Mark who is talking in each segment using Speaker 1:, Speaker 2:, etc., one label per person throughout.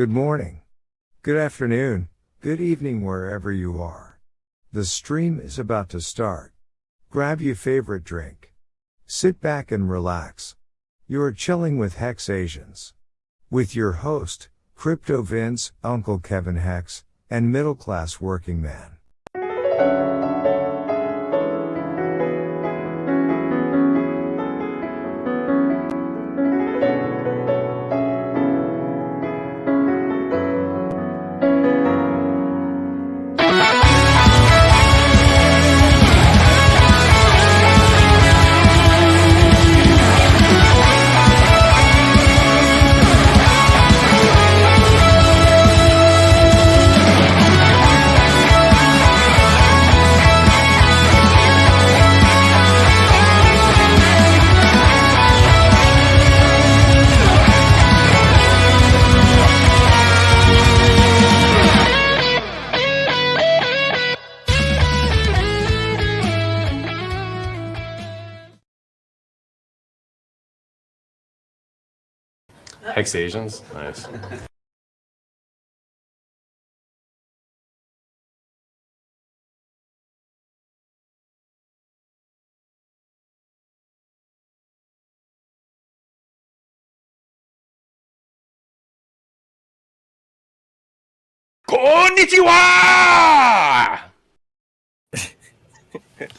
Speaker 1: Good morning. Good afternoon. Good evening wherever you are. The stream is about to start. Grab your favorite drink. Sit back and relax. You're chilling with HexAsians. With your host, Crypto Vince, Uncle Kevin Hex, and Middle Class Working Man.
Speaker 2: HexAsians? Nice. Konnichiwa!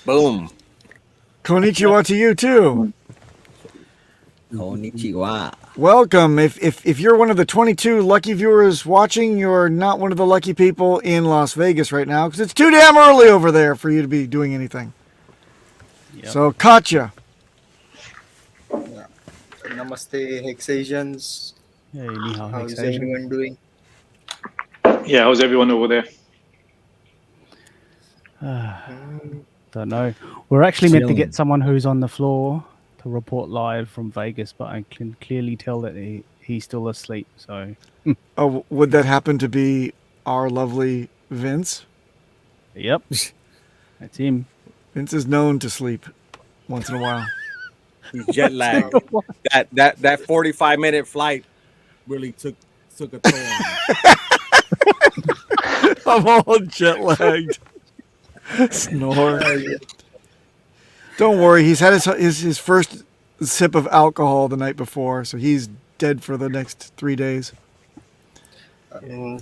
Speaker 3: Boom.
Speaker 4: Konnichiwa to you too.
Speaker 3: Konnichiwa.
Speaker 4: Welcome. If you're one of the 22 lucky viewers watching, you're not one of the lucky people in Las Vegas right now because it's too damn early over there for you to be doing anything. Yep. So, Katya.
Speaker 5: Yeah. Namaste, HexAsians.
Speaker 6: Hey, ni hao,
Speaker 5: How's
Speaker 6: HexAsian.
Speaker 5: everyone doing?
Speaker 7: Yeah, how's everyone over there?
Speaker 6: Don't know. We're actually meant to get someone who's on the floor to report live from Vegas, but I can clearly tell that he's still asleep. So,
Speaker 4: Oh, would that happen to be our lovely Vince?
Speaker 6: yep, that's him.
Speaker 4: Vince is known to sleep once in a while.
Speaker 3: He's jet lagged. that 45-minute flight really took a toll on him.
Speaker 4: I'm all jet lagged. Snore. Don't worry, he's had his first sip of alcohol the night before, so he's dead for the next 3 days.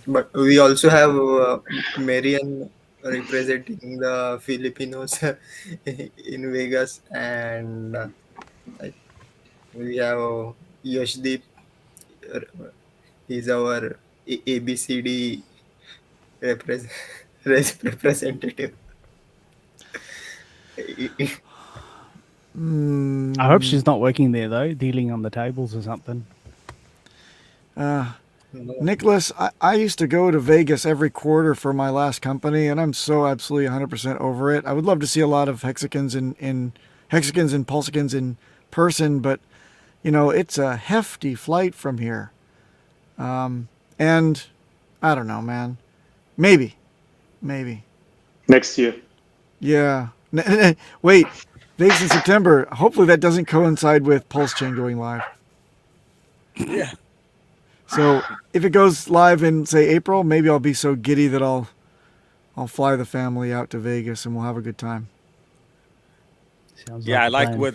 Speaker 5: But we also have Marian representing the Filipinos in Vegas, and we have Yashdeep. He's our ABCD representative.
Speaker 6: I hope she's not working there though, dealing on the tables or something.
Speaker 4: Nicholas, I used to go to Vegas every quarter for my last company, and I'm so absolutely 100% over it. I would love to see a lot of Hexicans and Pulsicans in person, but you know, it's a hefty flight from here. And I don't know, man. Maybe.
Speaker 7: Next year.
Speaker 4: Yeah. Wait, Vegas in September. Hopefully that doesn't coincide with Pulse Chain going live.
Speaker 3: Yeah.
Speaker 4: So if it goes live in, say, April, maybe I'll be so giddy that I'll fly the family out to Vegas and we'll have a good time.
Speaker 6: Sounds
Speaker 3: Yeah, I
Speaker 6: a
Speaker 3: like
Speaker 6: plan.
Speaker 3: with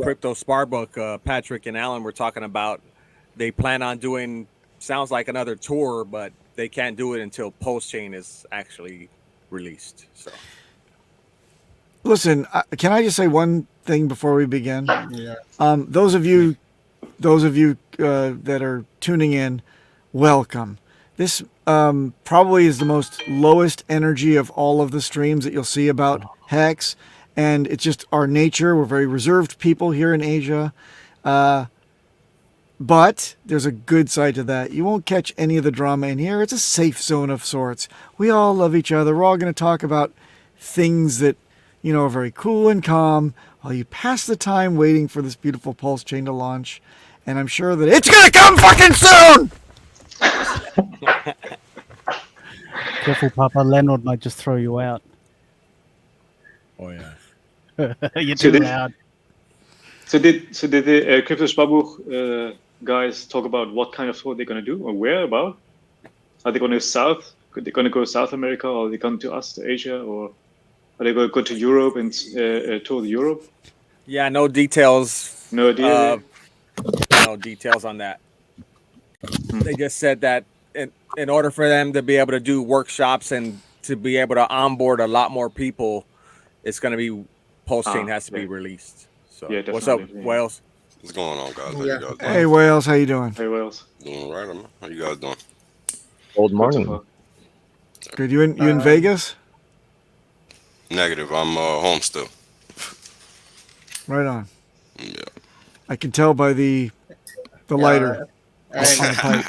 Speaker 3: Crypto Sparbook, Patrick and Alan were talking about they plan on doing, sounds like another tour, but they can't do it until Pulse Chain is actually released. So
Speaker 4: Listen, can I just say one thing before we begin?
Speaker 5: Yeah.
Speaker 4: Those of you that are tuning in, welcome. This probably is the most lowest energy of all of the streams that you'll see about Hex, and it's just our nature. We're very reserved people here in Asia, but there's a good side to that. You won't catch any of the drama in here. It's a safe zone of sorts. We all love each other. We're all going to talk about things that, you know, are very cool and calm while you pass the time waiting for this beautiful Pulse Chain to launch. And I'm sure that it's going to come fucking soon!
Speaker 6: Careful, Papa. Leonard might just throw you out.
Speaker 3: oh yeah.
Speaker 6: You're
Speaker 7: So
Speaker 6: too
Speaker 7: did-
Speaker 6: loud.
Speaker 7: So did the Crypto Sparboek guys talk about what kind of tour they're going to do or where about? Are they going to south? Are they going to go South America, or are they going to us, to Asia, or are they going to go to Europe and tour Europe?
Speaker 3: Yeah, no details.
Speaker 7: No idea.
Speaker 3: No details on that. They just said that in order for them to be able to do workshops and to be able to onboard a lot more people, it's going to be post-chain has to be released. So
Speaker 7: Yeah,
Speaker 3: what's up,
Speaker 7: definitely.
Speaker 3: Wales?
Speaker 2: What's going on, guys? How
Speaker 5: Yeah.
Speaker 2: you guys doing?
Speaker 4: Hey, Wales, how you doing?
Speaker 7: Hey, Wales.
Speaker 2: Doing all right, man. How you guys doing?
Speaker 8: Good morning.
Speaker 4: Good. You in Vegas?
Speaker 2: Negative. I'm home still.
Speaker 4: Right on.
Speaker 2: Yeah.
Speaker 4: I can tell by the lighter.
Speaker 5: And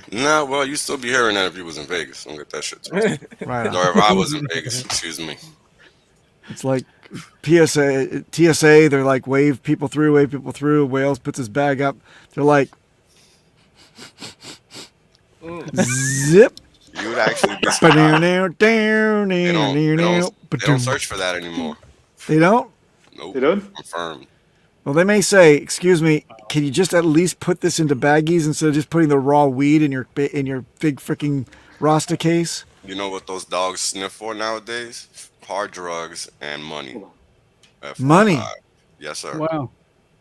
Speaker 2: Nah, well, you still be hearing that if you was in Vegas. Don't get that shit twisted.
Speaker 4: Right on.
Speaker 2: Or if I was in Vegas, excuse me.
Speaker 4: It's like TSA. They're like wave people through. Wales puts his bag up. They're like zip.
Speaker 2: You would actually be surprised. They don't search for that anymore.
Speaker 4: They don't?
Speaker 2: Nope.
Speaker 7: They don't?
Speaker 2: Confirmed.
Speaker 4: Well, they may say, "Excuse me, can you just at least put this into baggies instead of just putting the raw weed in your big freaking Rasta case?"
Speaker 2: You know what those dogs sniff for nowadays? Hard drugs and money.
Speaker 4: Money.
Speaker 2: Yes, sir.
Speaker 6: Wow.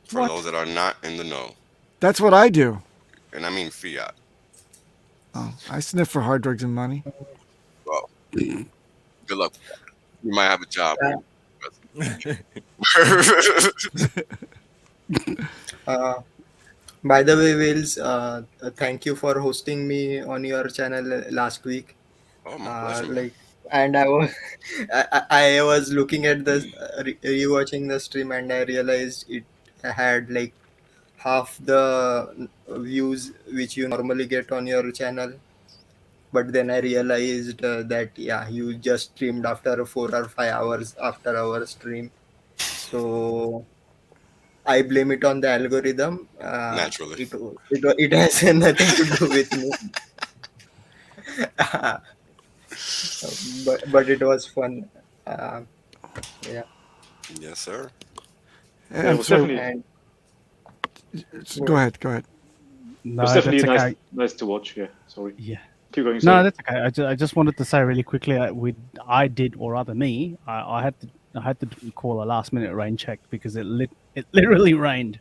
Speaker 2: For
Speaker 4: What?
Speaker 2: those that are not in the know.
Speaker 4: That's what I do.
Speaker 2: And I mean fiat.
Speaker 4: Oh, I sniff for hard drugs and money.
Speaker 2: Well, good luck with that. You might have a job.
Speaker 5: by the way, Wales, thank you for hosting me on your channel last week.
Speaker 2: Oh, my pleasure. man.
Speaker 5: And I was I was looking at the rewatching the stream, and I realized it had like half the views which you normally get on your channel. But then I realized that you just streamed after 4 or 5 hours after our stream. So I blame it on the algorithm.
Speaker 2: Naturally.
Speaker 5: It has nothing to do with me. but it was fun. Yeah.
Speaker 2: Yes, sir.
Speaker 7: Yeah, it was definitely,
Speaker 5: And
Speaker 4: Go ahead.
Speaker 6: No,
Speaker 7: it's
Speaker 6: that's
Speaker 7: definitely
Speaker 6: okay.
Speaker 7: nice to watch. Yeah, sorry.
Speaker 6: Yeah.
Speaker 7: Keep going.
Speaker 6: No,
Speaker 7: Sorry.
Speaker 6: that's okay. I just wanted to say really quickly. I did, or rather me. I had to call a last minute rain check because it literally rained.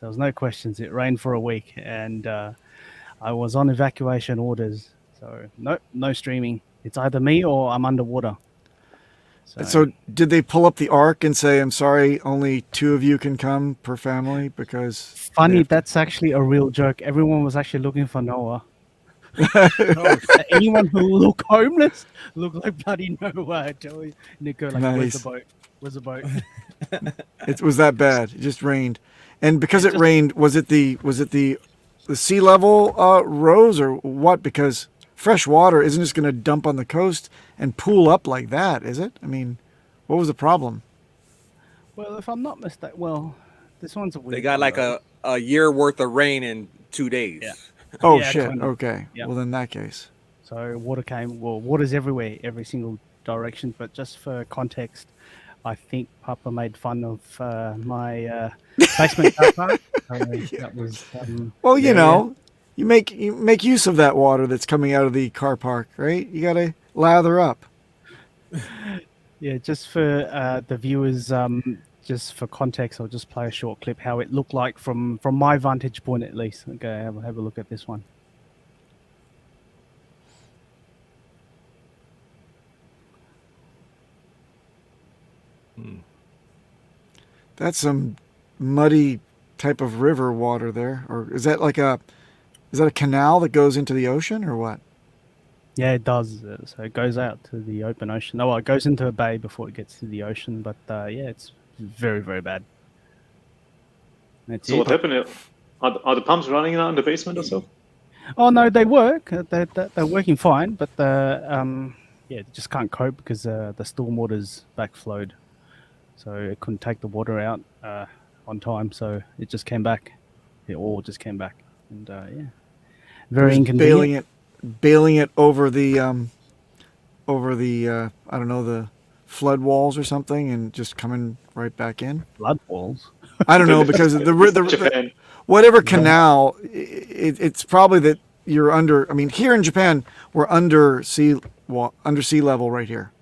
Speaker 6: There was no questions. It rained for a week, and I was on evacuation orders. So no streaming. It's either me or I'm underwater.
Speaker 4: So did they pull up the ark and say, "I'm sorry, only 2 of you can come per family"? Because
Speaker 6: funny, that's actually a real joke. Everyone was actually looking for Noah. Anyone who looked homeless looked like bloody Noah. I tell you, Nico, like,
Speaker 4: Nice.
Speaker 6: Where's the boat?
Speaker 4: it was that bad. It just rained, and because it rained, was it the sea level rose or what? Because fresh water isn't just going to dump on the coast and pool up like that, is it? I mean, what was the problem?
Speaker 6: Well, if I'm not mistaken, this one's a weird.
Speaker 3: They got like a year worth of rain in 2 days.
Speaker 6: Yeah.
Speaker 4: Oh
Speaker 6: Yeah,
Speaker 4: shit!
Speaker 6: kind of.
Speaker 4: Okay.
Speaker 6: Yeah.
Speaker 4: Well, in that case,
Speaker 6: So water's everywhere, every single direction. But just for context, I think Papa made fun of my basement car park. That was.
Speaker 4: well, you know, you make use of that water that's coming out of the car park, right? You gotta lather up.
Speaker 6: Yeah, just for the viewers, just for context, I'll just play a short clip how it looked like from my vantage point at least. Okay, have a look at this one.
Speaker 4: That's some muddy type of river water there, or is that a canal that goes into the ocean, or what?
Speaker 6: Yeah, it does. So it goes out to the open ocean. Oh, well, it goes into a bay before it gets to the ocean. But yeah, it's very, very bad. That's
Speaker 7: So
Speaker 6: it.
Speaker 7: what happened? Are the pumps running now in the basement or so?
Speaker 6: Oh no, they work. They're working fine, but they just can't cope because the storm water's backflowed, so it couldn't take the water out on time. So it just came back. It all just came back, and yeah, very
Speaker 4: Just
Speaker 6: inconvenient.
Speaker 4: bailing it over the I don't know, the flood walls or something, and just coming right back in.
Speaker 6: Blood balls.
Speaker 4: I don't know, because the
Speaker 7: Japan.
Speaker 4: whatever canal, it's probably that you're under. I mean, here in Japan, we're under sea level right here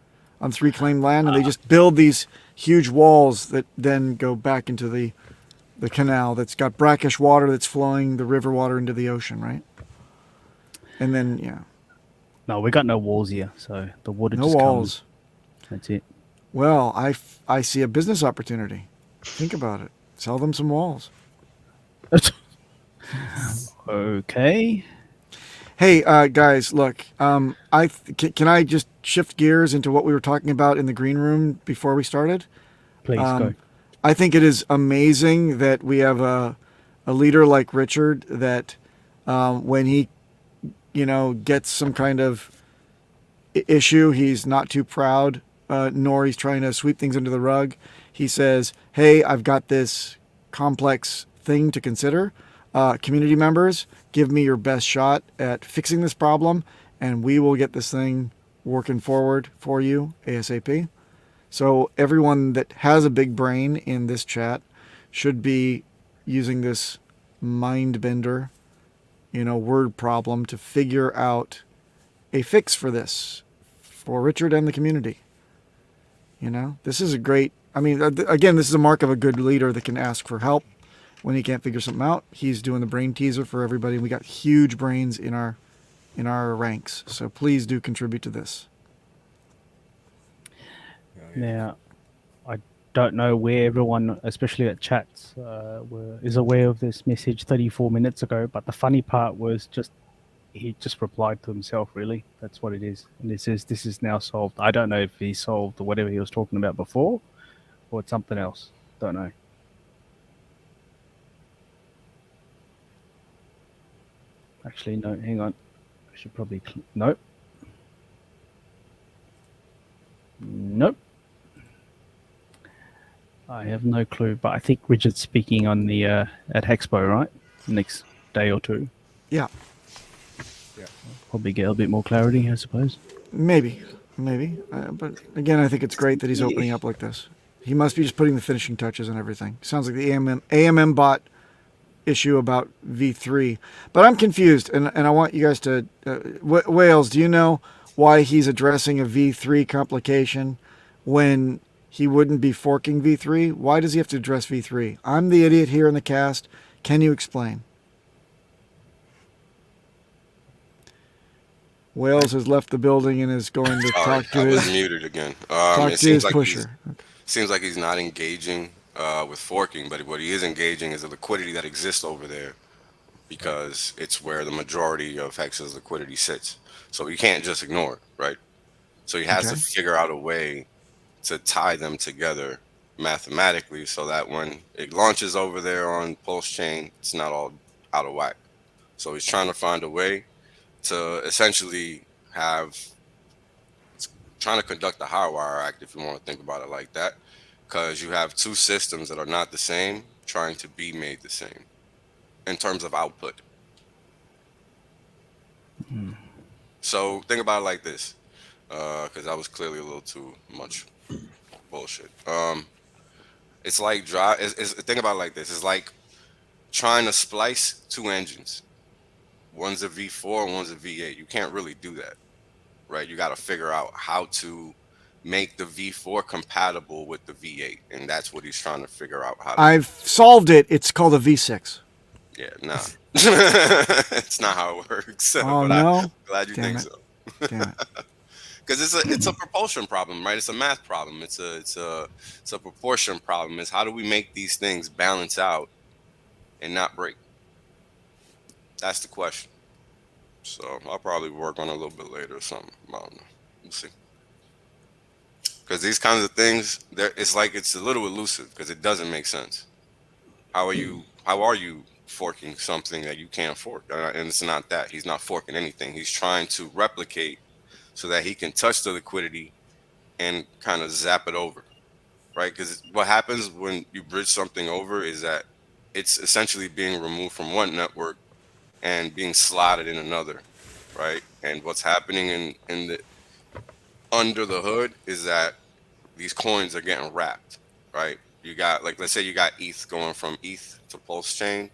Speaker 4: on 3 claimed land, and they just build these huge walls that then go back into the canal that's got brackish water that's flowing the river water into the ocean, right? And then, yeah.
Speaker 6: No, we got no walls here, so the water
Speaker 4: No
Speaker 6: just
Speaker 4: walls.
Speaker 6: comes. That's it.
Speaker 4: Well, I see a business opportunity. Think about it. Sell them some walls.
Speaker 6: Okay.
Speaker 4: Hey, guys, look. Can I just shift gears into what we were talking about in the green room before we started?
Speaker 6: Please go.
Speaker 4: I think it is amazing that we have a leader like Richard that when he, gets some kind of issue, he's not too proud, nor he's trying to sweep things under the rug. He says, hey, I've got this complex thing to consider. Community members, give me your best shot at fixing this problem, and we will get this thing working forward for you ASAP. So everyone that has a big brain in this chat should be using this mind bender, word problem to figure out a fix for this, for Richard and the community. This is a great, again, this is a mark of a good leader that can ask for help when he can't figure something out. He's doing the brain teaser for everybody. We got huge brains in our ranks. So please do contribute to this.
Speaker 6: Now, I don't know where everyone, especially at chats, is aware of this message 34 minutes ago, but the funny part was he just replied to himself, really. That's what it is. And it says, this is now solved. I don't know if he solved whatever he was talking about before or it's something else. Don't know. Actually, no, hang on. I should probably... Nope. Nope. I have no clue, but I think Richard's speaking on the at Hexpo, right? Next day or two.
Speaker 4: Yeah.
Speaker 6: Probably get a bit more clarity, I suppose.
Speaker 4: Maybe. But again, I think it's great that he's opening up like this. He must be just putting the finishing touches on everything. Sounds like the AMM bot issue about V3. But I'm confused, and I want you guys to... Wales, do you know why he's addressing a V3 complication when he wouldn't be forking V3? Why does he have to address V3? I'm the idiot here in the cast. Can you explain? Wales has left the building and is going to talk to his...
Speaker 2: I was muted again.
Speaker 4: Talk to his pusher.
Speaker 2: Seems like he's not engaging with forking, but what he is engaging is the liquidity that exists over there because it's where the majority of Hex's liquidity sits. So he can't just ignore it, right? So he has to figure out a way to tie them together mathematically so that when it launches over there on Pulse Chain, it's not all out of whack. So he's trying to find a way to essentially trying to conduct the Hardwire Act, if you want to think about it like that, because you have two systems that are not the same trying to be made the same in terms of output. So think about it like this, because that was clearly a little too much bullshit. It's like think about it like this. It's like trying to splice two engines. One's a V4 and one's a V8. You can't really do that, right? You got to figure out how to make the V4 compatible with the V8, and that's what he's trying to figure out.
Speaker 4: I've solved it. It's called a V6.
Speaker 2: Yeah, nah. It's not how it works.
Speaker 4: Oh,
Speaker 2: but
Speaker 4: no?
Speaker 2: I'm glad you think so.
Speaker 4: Damn it.
Speaker 2: Because it's a propulsion problem, right? It's a math problem. It's a proportion problem. It's how do we make these things balance out and not break? That's the question. So I'll probably work on it a little bit later or something. I don't know. We'll see. Because these kinds of things, it's like it's a little elusive because it doesn't make sense. How are you forking something that you can't fork? And it's not that. He's not forking anything. He's trying to replicate so that he can touch the liquidity and kind of zap it over, right? Because what happens when you bridge something over is that it's essentially being removed from one network and being slotted in another, right? And what's happening in the under the hood is that these coins are getting wrapped, right? You got, like, let's say you got ETH going from ETH to Pulse Chain.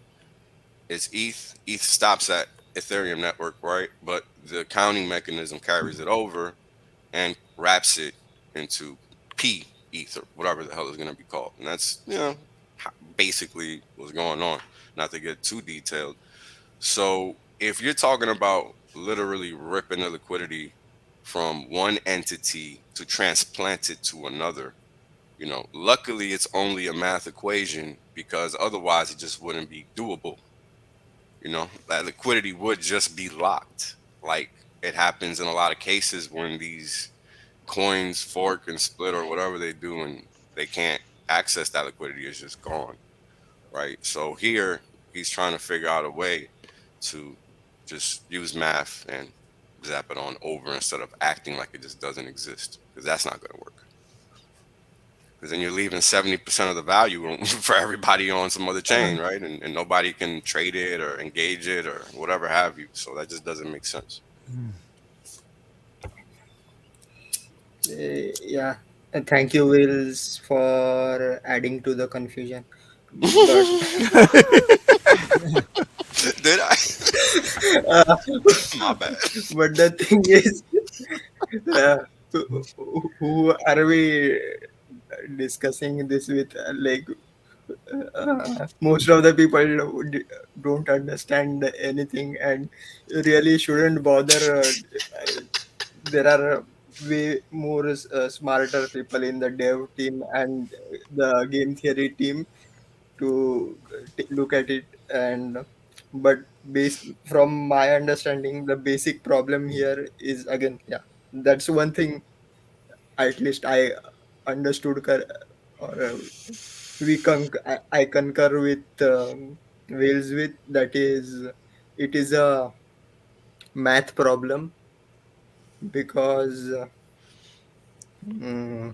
Speaker 2: It's ETH. ETH stops at Ethereum network, right? But the counting mechanism carries it over and wraps it into P ETH or whatever the hell is going to be called. And that's, basically what's going on. Not to get too detailed. So if you're talking about literally ripping the liquidity from one entity to transplant it to another, luckily it's only a math equation because otherwise it just wouldn't be doable. That liquidity would just be locked. Like it happens in a lot of cases when these coins fork and split or whatever they do and they can't access that liquidity, it's just gone. Right. So here he's trying to figure out a way to just use math and zap it on over instead of acting like it just doesn't exist, because that's not going to work. Because then you're leaving 70% of the value for everybody on some other chain, right? And nobody can trade it or engage it or whatever have you. So that just doesn't make sense.
Speaker 5: Yeah. And thank you, Wills, for adding to the confusion. But
Speaker 2: Did I? My bad.
Speaker 5: but the thing is, who are we discussing this with? Most of the people don't understand anything and really shouldn't bother. There are way more smarter people in the dev team and the game theory team to look at it. And but from my understanding, the basic problem here is, again, yeah, that's one thing at least I understood, or I concur with Wales with, that is, it is a math problem because mm,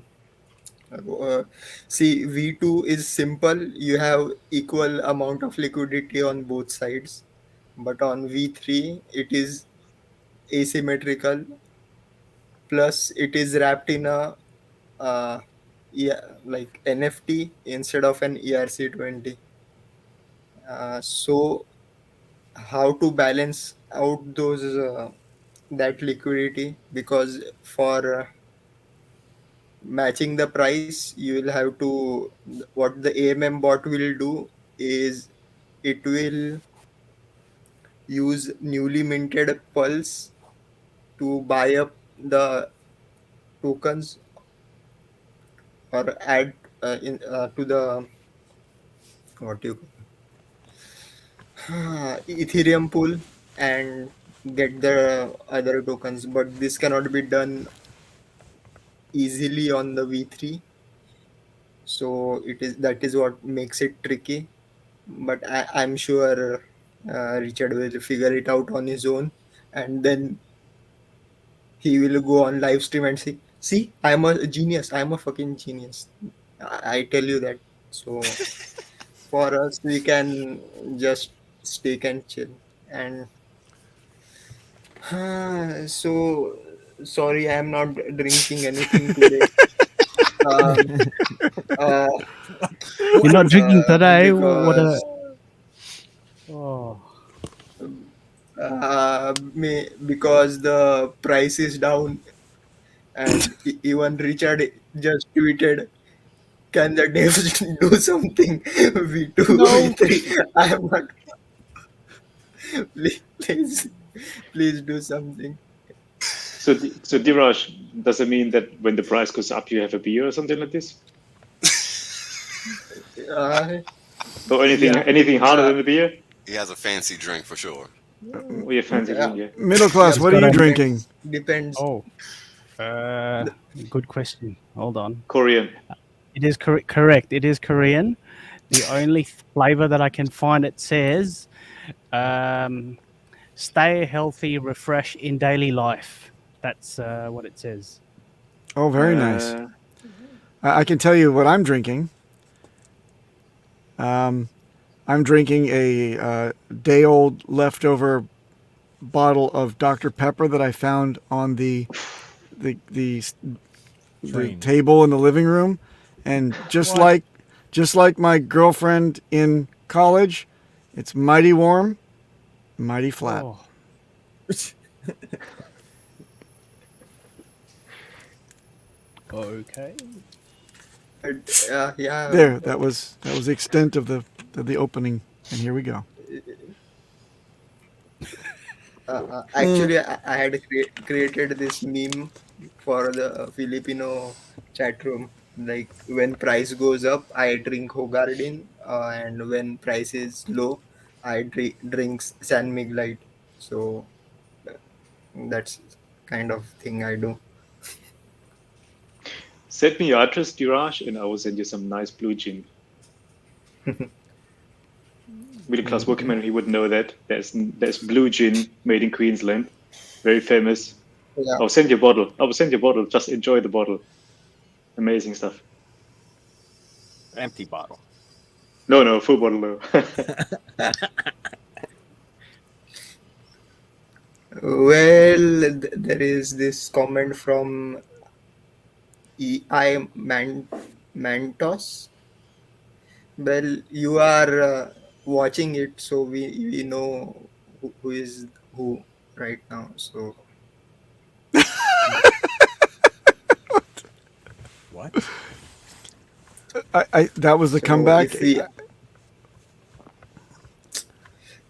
Speaker 5: see, V2 is simple. You have equal amount of liquidity on both sides, but on V3 it is asymmetrical. Plus, it is wrapped in a yeah, like NFT instead of an ERC20. So how to balance out those that liquidity? Because for matching the price, you will have to, what the AMM bot will do is it will use newly minted pulse to buy up the tokens or add to the, what do you Ethereum pool and get the other tokens, but this cannot be done easily on the V3. So that is what makes it tricky. But I'm sure Richard will figure it out on his own, and then he will go on live stream and say, "See, I'm a genius. I'm a fucking genius. I tell you that." So for us, we can just stay and chill. And so sorry, I am not drinking anything today. Um, uh,
Speaker 6: You're not drinking today. What a
Speaker 5: because
Speaker 6: oh.
Speaker 5: because the price is down, and even Richard just tweeted, "Can the devs do something?" V2,
Speaker 6: No.
Speaker 5: V3. I am not. Please, please do something.
Speaker 7: So, so Diraj, does it mean that when the price goes up, you have a beer or something like this? Or anything harder than a beer?
Speaker 2: He has a fancy drink for sure.
Speaker 7: Or your fancy drink, yeah.
Speaker 4: Middle class, what are you drinking?
Speaker 5: Depends.
Speaker 6: Oh, good question. Hold on.
Speaker 7: Korean.
Speaker 6: It is correct. It is Korean. The only flavor that I can find, it says, "Stay healthy, refresh in daily life." That's what it says.
Speaker 4: Oh, very nice. I can tell you what I'm drinking. I'm drinking a day-old leftover bottle of Dr. Pepper that I found on the table in the living room, and just like my girlfriend in college, It's mighty warm, mighty flat.
Speaker 6: Oh. Okay.
Speaker 5: Yeah.
Speaker 4: There, that was the extent of the opening, and here we go.
Speaker 5: Actually, I had created this meme for the Filipino chat room. Like when price goes up, I drink Hogardin, and when price is low, I drink San Mig Light. So that's kind of thing I do.
Speaker 7: Send me your address, Diraj, and I will send you some nice blue gin. Middle class workman, he would know that. There's blue gin made in Queensland, very famous.
Speaker 5: Yeah.
Speaker 7: I'll send you a bottle. I will send you a bottle. Just enjoy the bottle. Amazing stuff.
Speaker 3: Empty bottle.
Speaker 7: No, full bottle though.
Speaker 5: Well, there is this comment from EI Mantos. Well, you are watching it, so we know who is who right now. So
Speaker 3: What?
Speaker 4: I that was the
Speaker 5: So
Speaker 4: comeback.
Speaker 5: if we-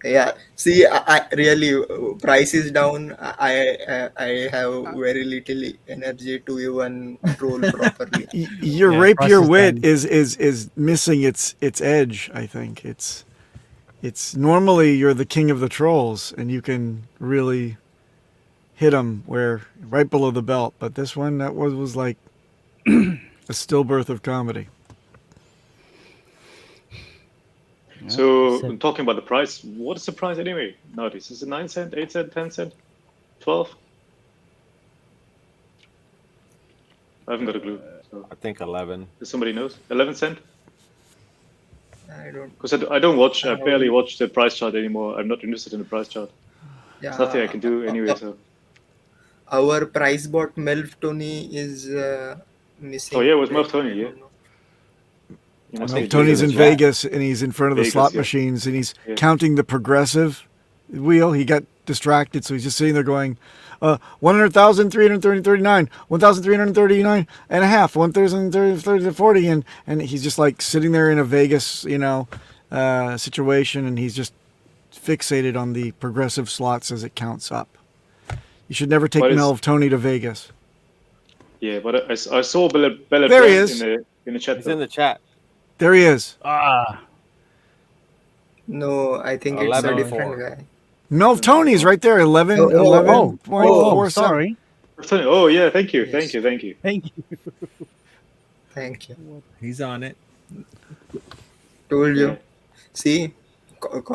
Speaker 5: yeah, see, I really price is down. I have very little energy to even troll properly.
Speaker 4: Your
Speaker 6: Yeah,
Speaker 4: rapier
Speaker 6: price is
Speaker 4: wit
Speaker 6: down.
Speaker 4: is missing its edge. I think it's normally you're the king of the trolls and you can really hit them where right below the belt. But this one that was like a stillbirth of comedy.
Speaker 7: So,
Speaker 6: So-
Speaker 7: talking about the price, what is the price anyway nowadays? Is it 9 cent, 8 cent, 10 cent, 12? I haven't got a clue. So,
Speaker 3: I think 11.
Speaker 7: if somebody knows, 11 cent?
Speaker 5: I don't.
Speaker 7: Because I don't watch, I barely watch the price chart anymore. I'm not interested in the price chart.
Speaker 5: Yeah,
Speaker 7: There's nothing I can do anyway. So,
Speaker 5: our price bot Melv Tony is missing.
Speaker 7: oh yeah, it was
Speaker 5: right?
Speaker 7: Merv Tony.
Speaker 5: I
Speaker 7: Yeah,
Speaker 5: don't know.
Speaker 7: you must
Speaker 4: Well,
Speaker 7: have
Speaker 4: Tony's in
Speaker 7: taken it.
Speaker 4: Vegas and he's in front of the
Speaker 7: Vegas,
Speaker 4: slot
Speaker 7: yeah.
Speaker 4: machines and he's
Speaker 7: Yeah.
Speaker 4: counting the progressive wheel. He got distracted, so he's just sitting there going, 100,000, 339, 1,339 and a half, 1,340, and he's just like sitting there in a Vegas, situation, and he's just fixated on the progressive slots as it counts up. You should never take
Speaker 7: What is-
Speaker 4: Mel of Tony to Vegas.
Speaker 7: Yeah, but I saw Bella
Speaker 4: There he is.
Speaker 7: in the chat.
Speaker 3: He's
Speaker 7: though.
Speaker 3: in the chat.
Speaker 4: There he is.
Speaker 5: No, I think it's a
Speaker 3: 11.
Speaker 5: different guy.
Speaker 4: Mel of Tony's right there, 11,
Speaker 5: Oh, oh,
Speaker 4: 11.47.
Speaker 6: sorry.
Speaker 7: Tony, oh yeah, thank you,
Speaker 5: Yes.
Speaker 7: thank you, thank you.
Speaker 6: Thank you.
Speaker 5: Thank you.
Speaker 9: He's on it.
Speaker 5: Told you.
Speaker 7: Yeah.
Speaker 5: See,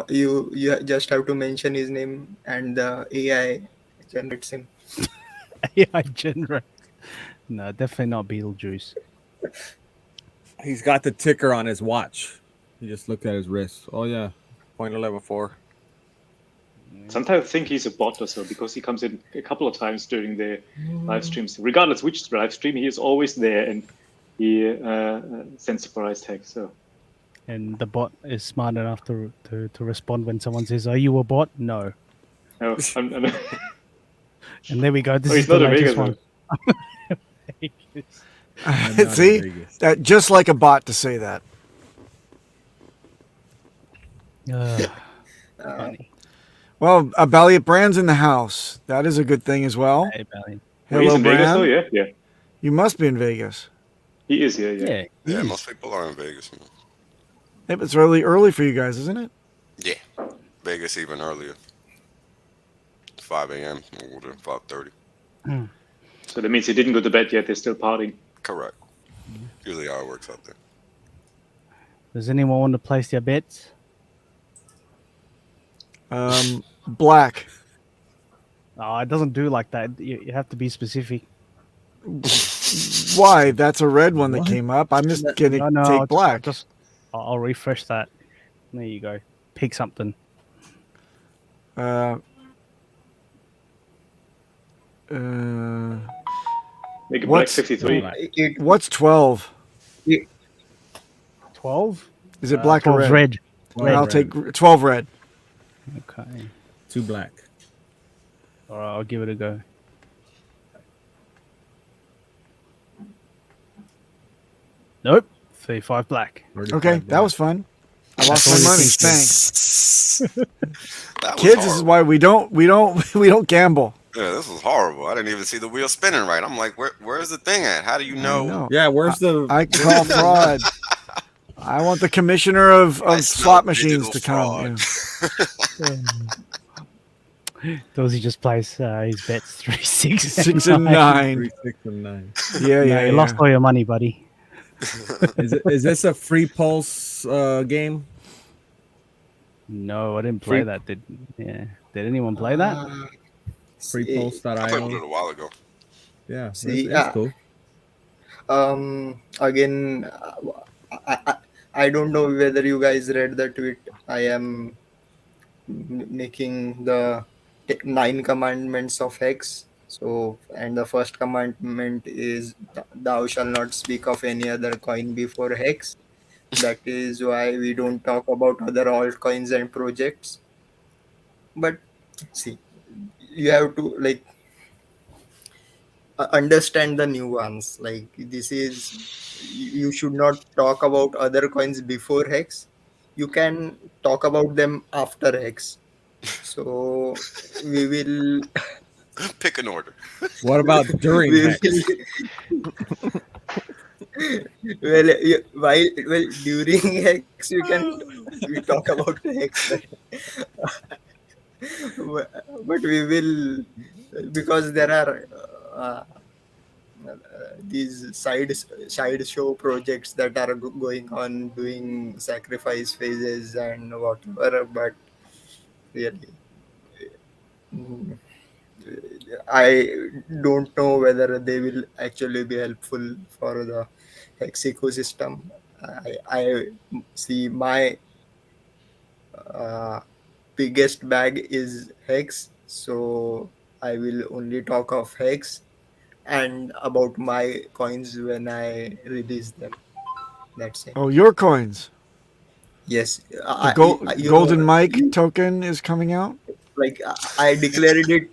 Speaker 5: you just have to mention his name and the AI generates him.
Speaker 6: AI generate. No, definitely not Beetlejuice.
Speaker 9: He's got the ticker on his watch. He just looked at his wrist. Oh yeah.
Speaker 3: 0.114.
Speaker 7: Sometimes I think he's a bot or so because he comes in a couple of times during the live streams. Regardless which live stream, he is always there and he sends surprise text. So
Speaker 6: And the bot is smart enough to respond when someone says, "Are you a bot?" No.
Speaker 7: no, I'm
Speaker 6: And there we go. This
Speaker 7: Oh,
Speaker 6: is
Speaker 7: he's
Speaker 6: the
Speaker 7: not a
Speaker 6: latest
Speaker 7: Vegas
Speaker 6: one. Vegas.
Speaker 9: I'm not in
Speaker 4: See,
Speaker 9: Vegas.
Speaker 4: just like a bot to say that.
Speaker 6: Funny.
Speaker 4: Well, Balliot Brand's in the house. That is a good thing as well.
Speaker 6: Hey, Belly.
Speaker 7: Oh, he's
Speaker 4: Hello,
Speaker 7: in Vegas
Speaker 4: Brand.
Speaker 7: though, yeah.
Speaker 4: You must be in Vegas.
Speaker 7: He is, yeah.
Speaker 6: Yeah.
Speaker 2: Yeah, most people are in Vegas. Man.
Speaker 4: Yep, it's really early for you guys, isn't it?
Speaker 2: Yeah, Vegas even earlier. 5 a.m. or 5:30.
Speaker 7: So that means he didn't go to bed yet. They're still partying.
Speaker 2: Correct. Usually how it works out there.
Speaker 6: Does anyone want to place their bets?
Speaker 4: Black.
Speaker 6: Oh, it doesn't do like that. You have to be specific.
Speaker 4: Why? That's a red one that
Speaker 9: What?
Speaker 4: came up. I'm just gonna
Speaker 6: No,
Speaker 4: take black.
Speaker 6: I'll refresh that. There you go. Pick something.
Speaker 7: Make it black
Speaker 4: What's-
Speaker 7: 53.
Speaker 4: What's 12?
Speaker 6: 12?
Speaker 4: Is it black or
Speaker 6: 12's
Speaker 4: red?
Speaker 6: red.
Speaker 4: And I'll take 12 red.
Speaker 6: Okay.
Speaker 9: 2 black.
Speaker 6: All right, I'll give it a go. Nope. 35 black.
Speaker 4: Okay, that was fun. I lost my money. Thanks.
Speaker 2: That was
Speaker 4: Kids,
Speaker 2: horrible.
Speaker 4: this is why we don't gamble.
Speaker 2: Yeah, this was horrible. I didn't even see the wheel spinning right. I'm like, where's the thing at? How do you know?
Speaker 4: No.
Speaker 9: Yeah, where's the?
Speaker 4: I call fraud. I want the commissioner of
Speaker 2: smell
Speaker 4: slot machines to
Speaker 2: digital
Speaker 4: come. Yeah.
Speaker 6: Dozy just plays his bets 3, 6,
Speaker 4: 6 and 9.
Speaker 9: 3, 6, and 9.
Speaker 4: Yeah, yeah.
Speaker 6: You lost all your money, buddy.
Speaker 9: Is this a free pulse game?
Speaker 6: No, I didn't play that. Did anyone play that?
Speaker 2: I
Speaker 9: Freepulse.io.
Speaker 2: played it a while ago.
Speaker 9: Yeah,
Speaker 5: See,
Speaker 9: it's cool.
Speaker 5: Again, I don't know whether you guys read the tweet. I am making the 9 commandments of Hex. So, and the first commandment is thou shall not speak of any other coin before Hex. That is why we don't talk about other altcoins and projects. But see, you have to like understand the nuance. Like this is, you should not talk about other coins before Hex. You can talk about them after Hex. So we will
Speaker 2: Pick an order.
Speaker 9: What about during
Speaker 5: we
Speaker 9: Hex?
Speaker 5: well during Hex we talk about Hex, but we will, because there are these side show projects that are going on, doing sacrifice phases and whatever, but really I don't know whether they will actually be helpful for the Hex ecosystem. I see my biggest bag is Hex, so I will only talk of Hex and about my coins when I release them. That's it.
Speaker 4: Oh, your coins.
Speaker 5: Yes,
Speaker 4: The Golden Mike token is coming out.
Speaker 5: like I declared it.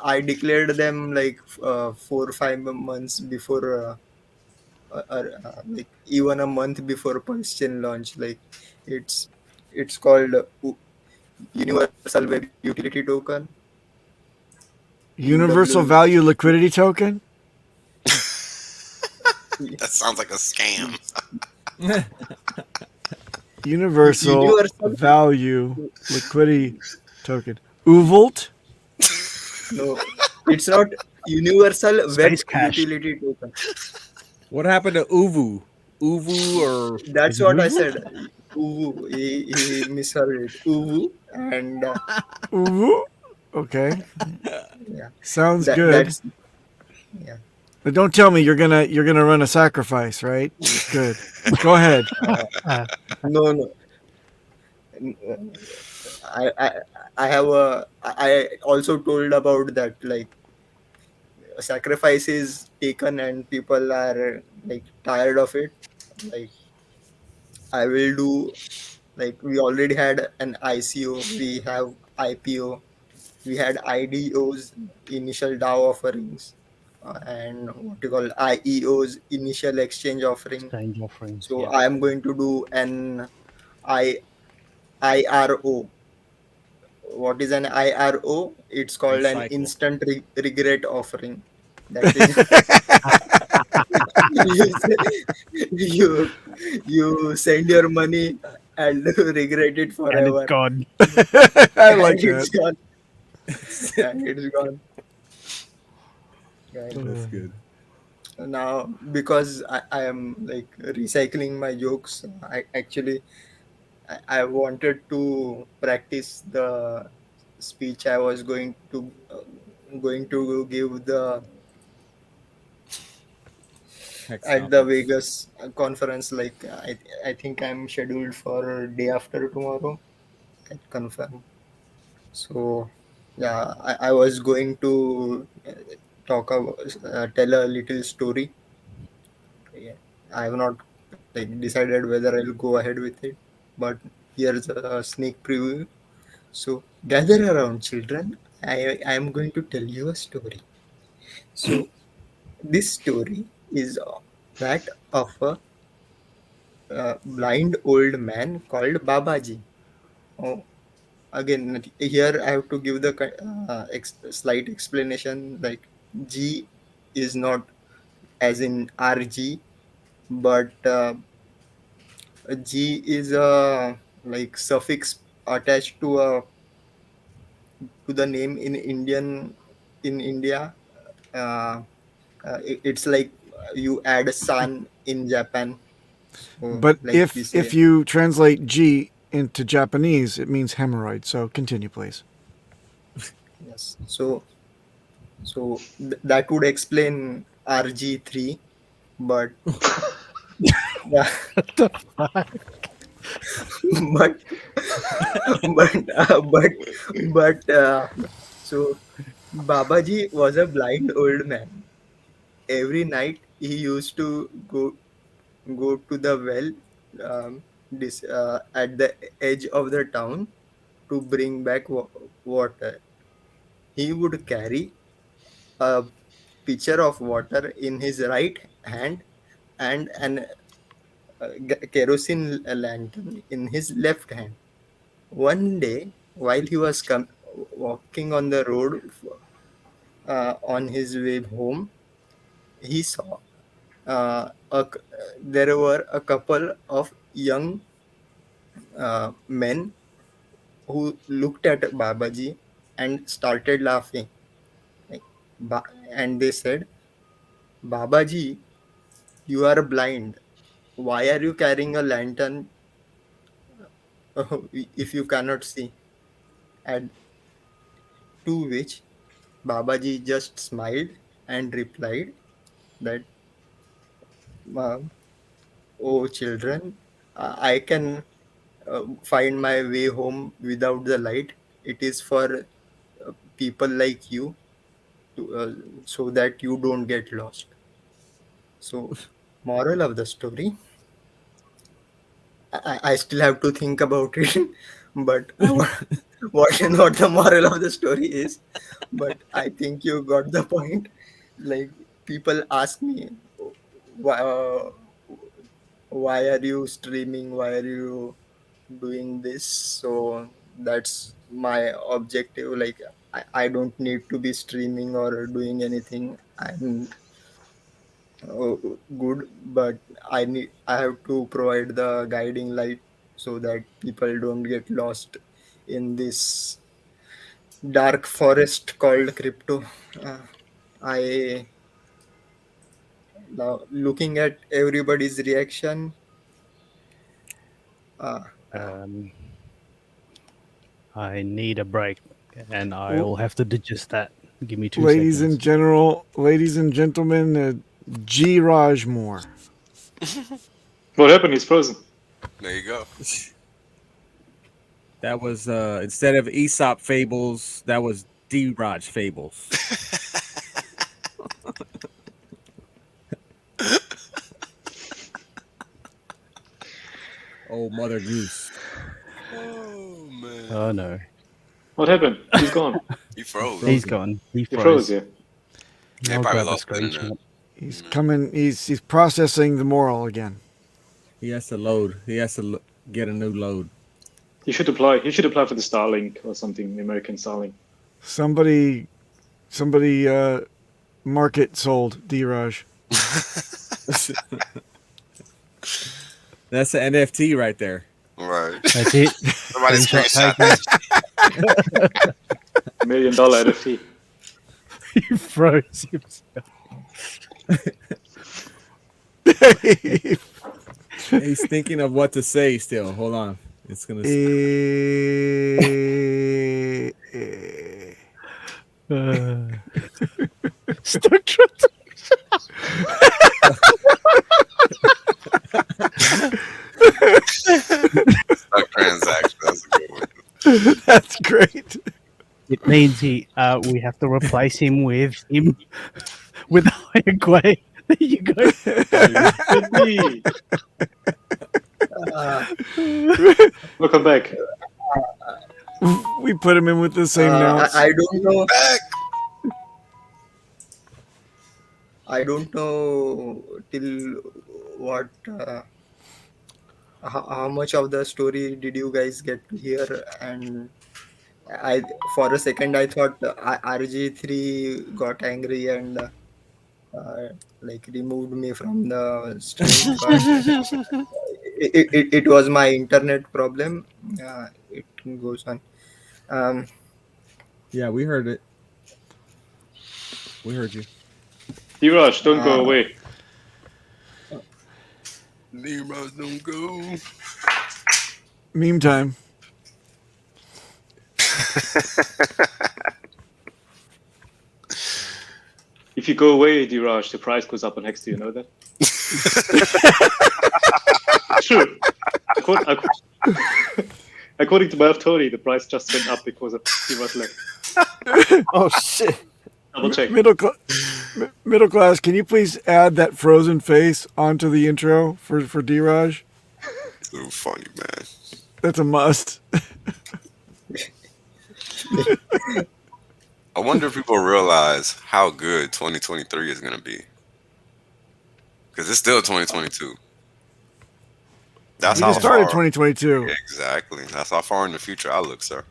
Speaker 5: I declared them like 4 or 5 months before, like even a month before Pulse Chain launch. Like it's called Universal Web Utility Token.
Speaker 4: Universal Value Liquidity Token.
Speaker 2: That sounds like a scam.
Speaker 4: Universal Value Liquidity Token. UVOLT?
Speaker 5: No, it's not Universal Web
Speaker 6: Space Cash.
Speaker 5: Utility Token.
Speaker 9: What happened to Uvu? Uvu or
Speaker 5: That's what I said. Uvu. He misheard it. Uvu. And
Speaker 4: Uvu? Okay.
Speaker 5: yeah,
Speaker 4: Sounds good.
Speaker 5: That's, yeah.
Speaker 4: But don't tell me you're gonna run a sacrifice, right? Good. Go ahead.
Speaker 5: No. I also told about that, like sacrifice is taken and people are like tired of it. Like I will do, like we already had an ICO, we have IPO, we had IDOs, initial DAO offerings, and what you call IEOs, initial exchange offering.
Speaker 6: Exchange offerings.
Speaker 5: So
Speaker 6: Yeah.
Speaker 5: I am going to do an IRO. What is an IRO? It's called an
Speaker 9: Recycle.
Speaker 5: instant regret offering. That is, you send your money and regret it
Speaker 6: And
Speaker 5: forever.
Speaker 6: it's gone.
Speaker 4: I like
Speaker 5: It's
Speaker 4: that.
Speaker 5: gone. And it's gone. Right.
Speaker 9: that's good.
Speaker 5: Now, because I am like recycling my jokes, I wanted to practice the speech I was going to give
Speaker 9: Hex
Speaker 5: at the
Speaker 9: Alphas.
Speaker 5: Vegas conference. Like I think I'm scheduled for day after tomorrow. I confirm. So yeah, I was going to tell a little story. Yeah, I have not like decided whether I'll go ahead with it, but here's a sneak preview. So gather around, children. I am going to tell you a story. So this story is that of a blind old man called Babaji. Oh, again, here I have to give the slight explanation. Like G is not as in RG, but G is a like suffix attached to the name in India. Uh, it's like you add a san in Japan. So
Speaker 4: But
Speaker 5: like we
Speaker 4: if
Speaker 5: say
Speaker 4: you translate G into Japanese, it means hemorrhoid. So continue, please.
Speaker 5: yes. So that would explain RG3, but yeah, but but so Babaji was a blind old man. Every night he used to go to the well at the edge of the town to bring back water. He would carry a pitcher of water in his right hand and an kerosene lantern in his left hand. One day, while he was walking on the road on his way home, he saw there were a couple of young men who looked at Babaji and started laughing. Like, and they said, Babaji, you are blind. Why are you carrying a lantern if you cannot see? And to which Babaji just smiled and replied that, uh, oh, children, I can find my way home without the light. It is for people like you so that you don't get lost. So, moral of the story, I still have to think about it, but what the moral of the story is. But I think you got the point. Like people ask me, why, why are you streaming? Why are you doing this? So that's my objective. Like I don't need to be streaming or doing anything. I'm good, but I have to provide the guiding light so that people don't get lost in this dark forest called crypto. uh, I now looking at everybody's reaction. uh,
Speaker 6: Um, I need a break, and I
Speaker 4: Well-
Speaker 6: will have to digest that. Give me 2
Speaker 4: Ladies
Speaker 6: seconds.
Speaker 4: ladies and gentlemen, G. Raj Moore.
Speaker 7: What happened? He's frozen.
Speaker 2: There you go.
Speaker 3: That was instead of Aesop fables, that was D-Raj fables. Oh, Mother Goose.
Speaker 2: Oh man.
Speaker 6: Oh no,
Speaker 7: What happened? He's gone.
Speaker 2: He froze.
Speaker 6: he's gone. He
Speaker 7: He
Speaker 6: froze.
Speaker 7: froze, yeah.
Speaker 2: They
Speaker 6: I'll
Speaker 2: probably
Speaker 6: grab a
Speaker 2: lost internet.
Speaker 6: screenshot.
Speaker 4: He's coming. He's processing the moral again.
Speaker 3: He has to load. He has to get a new load.
Speaker 7: He should apply for the Starlink or something, the American Starlink.
Speaker 4: Somebody, market sold D-Raj.
Speaker 3: That's an NFT right there.
Speaker 2: Right.
Speaker 6: That's it.
Speaker 2: Somebody
Speaker 6: Screenshot
Speaker 2: screenshot that.
Speaker 7: $1 million NFT.
Speaker 6: He froze himself.
Speaker 3: He's thinking of what to say still. Hold on. It's gonna.
Speaker 6: Stuck trying
Speaker 2: Stock transaction. That's a good one.
Speaker 4: That's great.
Speaker 6: It means we have to replace him with High Quay. There you go.
Speaker 5: Uh,
Speaker 7: Welcome back.
Speaker 4: We put him in with the same notes.
Speaker 5: I don't know.
Speaker 2: Back.
Speaker 5: I don't know till what how much of the story did you guys get to hear, and I for a second I thought RG3 got angry and like removed me from the stream, but it was my internet problem. It goes on. Um,
Speaker 9: Yeah, we heard it. We heard you.
Speaker 7: Dheeraj, don't go away.
Speaker 2: Nero's don't go.
Speaker 4: Meme time.
Speaker 7: If you go away, Dheeraj, the price goes up on Hex. Do you know that? True. According to my Tony, the price just went up because of Dheeraj left.
Speaker 8: Oh shit!
Speaker 7: Double check.
Speaker 4: Middle class, can you please add that frozen face onto the intro for Dheeraj?
Speaker 2: So funny, man.
Speaker 4: That's a must.
Speaker 2: I wonder if people realize how good 2023 is going to be. Because it's still 2022. That's
Speaker 4: We
Speaker 2: how
Speaker 4: just started
Speaker 2: far,
Speaker 4: 2022.
Speaker 2: Exactly. That's how far in the future I look, sir.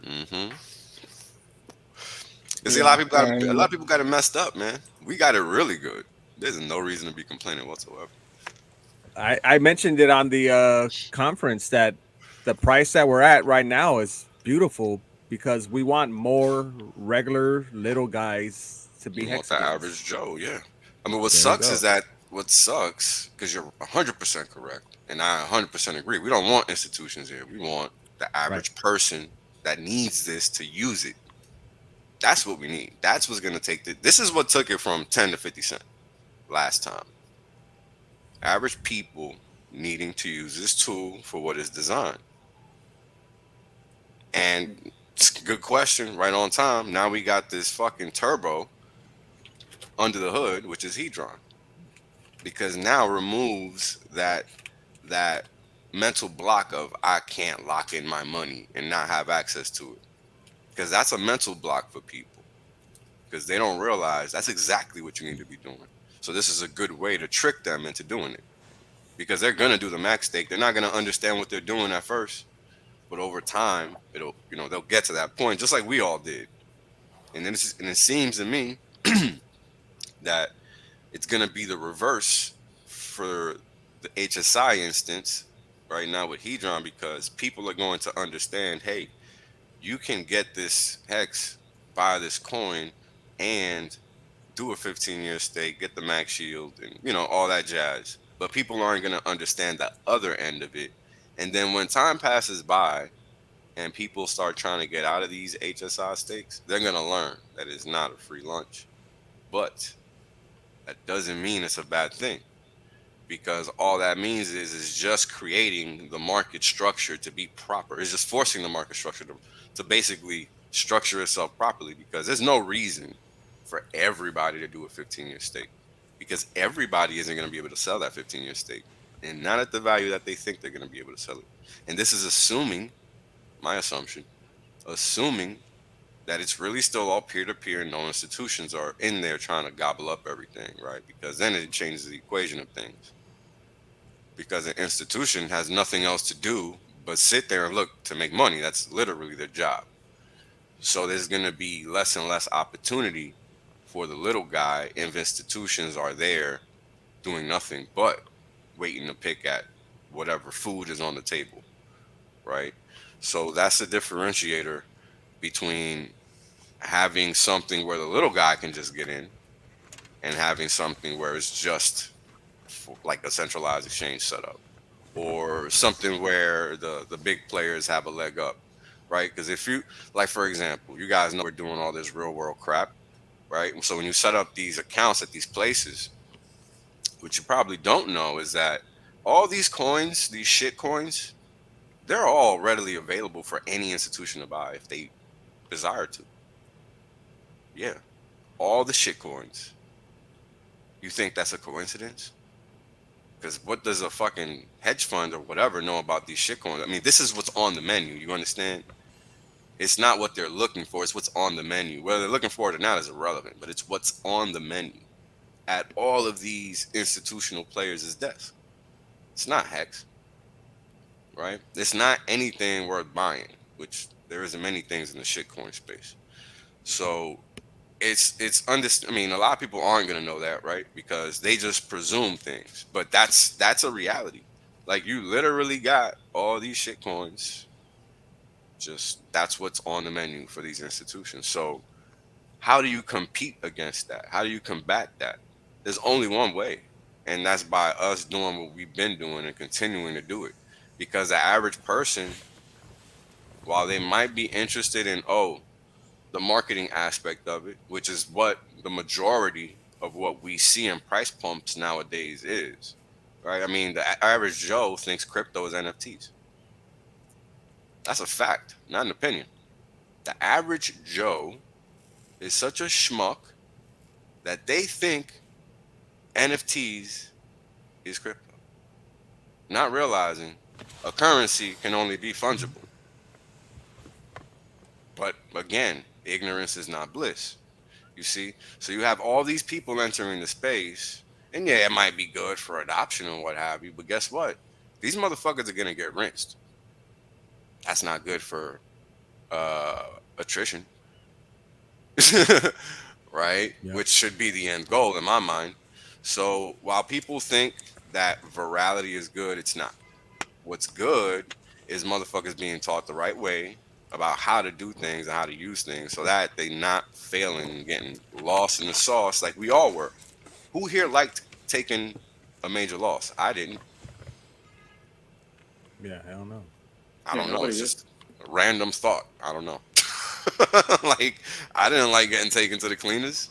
Speaker 2: Mm-hmm. You see, a lot of people got it messed up, man. We got it really good. There's no reason to be complaining whatsoever.
Speaker 3: I mentioned it on the conference that the price that we're at right now is beautiful because we want more regular little guys to be
Speaker 2: You want the
Speaker 3: Hexicans.
Speaker 2: average Joe, yeah. I mean, what sucks is that because you're 100% correct, and I 100% agree. We don't want institutions here. We want the average person that needs this to use it. That's what we need. That's what's going to take this is what took it from 10 to 50 cents last time. Average people needing to use this tool for what it's designed. And it's a good question, right on time. Now we got this fucking turbo under the hood, which is Hedron. Because now removes that mental block of I can't lock in my money and not have access to it. Because that's a mental block for people. Because they don't realize that's exactly what you need to be doing. So this is a good way to trick them into doing it. Because they're gonna do the max stake. They're not gonna understand what they're doing at first. But over time, they'll get to that point, just like we all did. And then it seems to me that it's gonna be the reverse for the HSI instance right now with Hedron, because people are going to understand, hey, you can get this hex, buy this coin, and do a 15-year stake, get the max shield, and all that jazz. But people aren't going to understand the other end of it. And then when time passes by and people start trying to get out of these HSI stakes, they're going to learn that it's not a free lunch. But that doesn't mean it's a bad thing, because all that means is just creating the market structure to be proper. It's just forcing the market structure to basically structure itself properly, because there's no reason for everybody to do a 15-year stake, because everybody isn't going to be able to sell that 15-year stake, and not at the value that they think they're going to be able to sell it. And this is assuming that it's really still all peer-to-peer and no institutions are in there trying to gobble up everything, right? Because then it changes the equation of things. Because an institution has nothing else to do but sit there and look to make money. That's literally their job. So there's going to be less and less opportunity for the little guy if institutions are there doing nothing but waiting to pick at whatever food is on the table, right? So that's the differentiator between having something where the little guy can just get in and having something where it's just like a centralized exchange setup, or something where the big players have a leg up, right? Because if you, like, for example, you guys know we're doing all this real world crap, right? So when you set up these accounts at these places, what you probably don't know is that all these coins, these shit coins, they're all readily available for any institution to buy if they desire to. Yeah, all the shit coins. You think that's a coincidence? Because what does a fucking hedge fund or whatever know about these shitcoins? I mean, this is what's on the menu. You understand? It's not what they're looking for. It's what's on the menu. Whether they're looking for it or not is irrelevant. But it's what's on the menu at all of these institutional players' desk. It's not Hex, right? It's not anything worth buying, which there isn't many things in the shitcoin space. So I mean, a lot of people aren't gonna know that, right? Because they just presume things. But that's a reality. Like, you literally got all these shitcoins. Just that's what's on the menu for these institutions. So how do you compete against that? How do you combat that? There's only one way, and that's by us doing what we've been doing and continuing to do it. Because the average person, while they might be interested in the marketing aspect of it, which is what the majority of what we see in price pumps nowadays is, right? I mean, the average Joe thinks crypto is NFTs. That's a fact, not an opinion. The average Joe is such a schmuck that they think NFTs is crypto, not realizing a currency can only be fungible. But again, ignorance is not bliss. You see? So you have all these people entering the space, and yeah, it might be good for adoption and what have you, but guess what? These motherfuckers are going to get rinsed. That's not good for attrition. Right?
Speaker 9: Yep.
Speaker 2: Which should be the end goal in my mind. So while people think that virality is good, it's not. What's good is motherfuckers being taught the right way about how to do things and how to use things so that they not failing and getting lost in the sauce like we all were. Who here liked taking a major loss? I didn't.
Speaker 9: Yeah, I don't know.
Speaker 2: I don't know. It's just a random thought. I don't know. Like, I didn't like getting taken to the cleaners,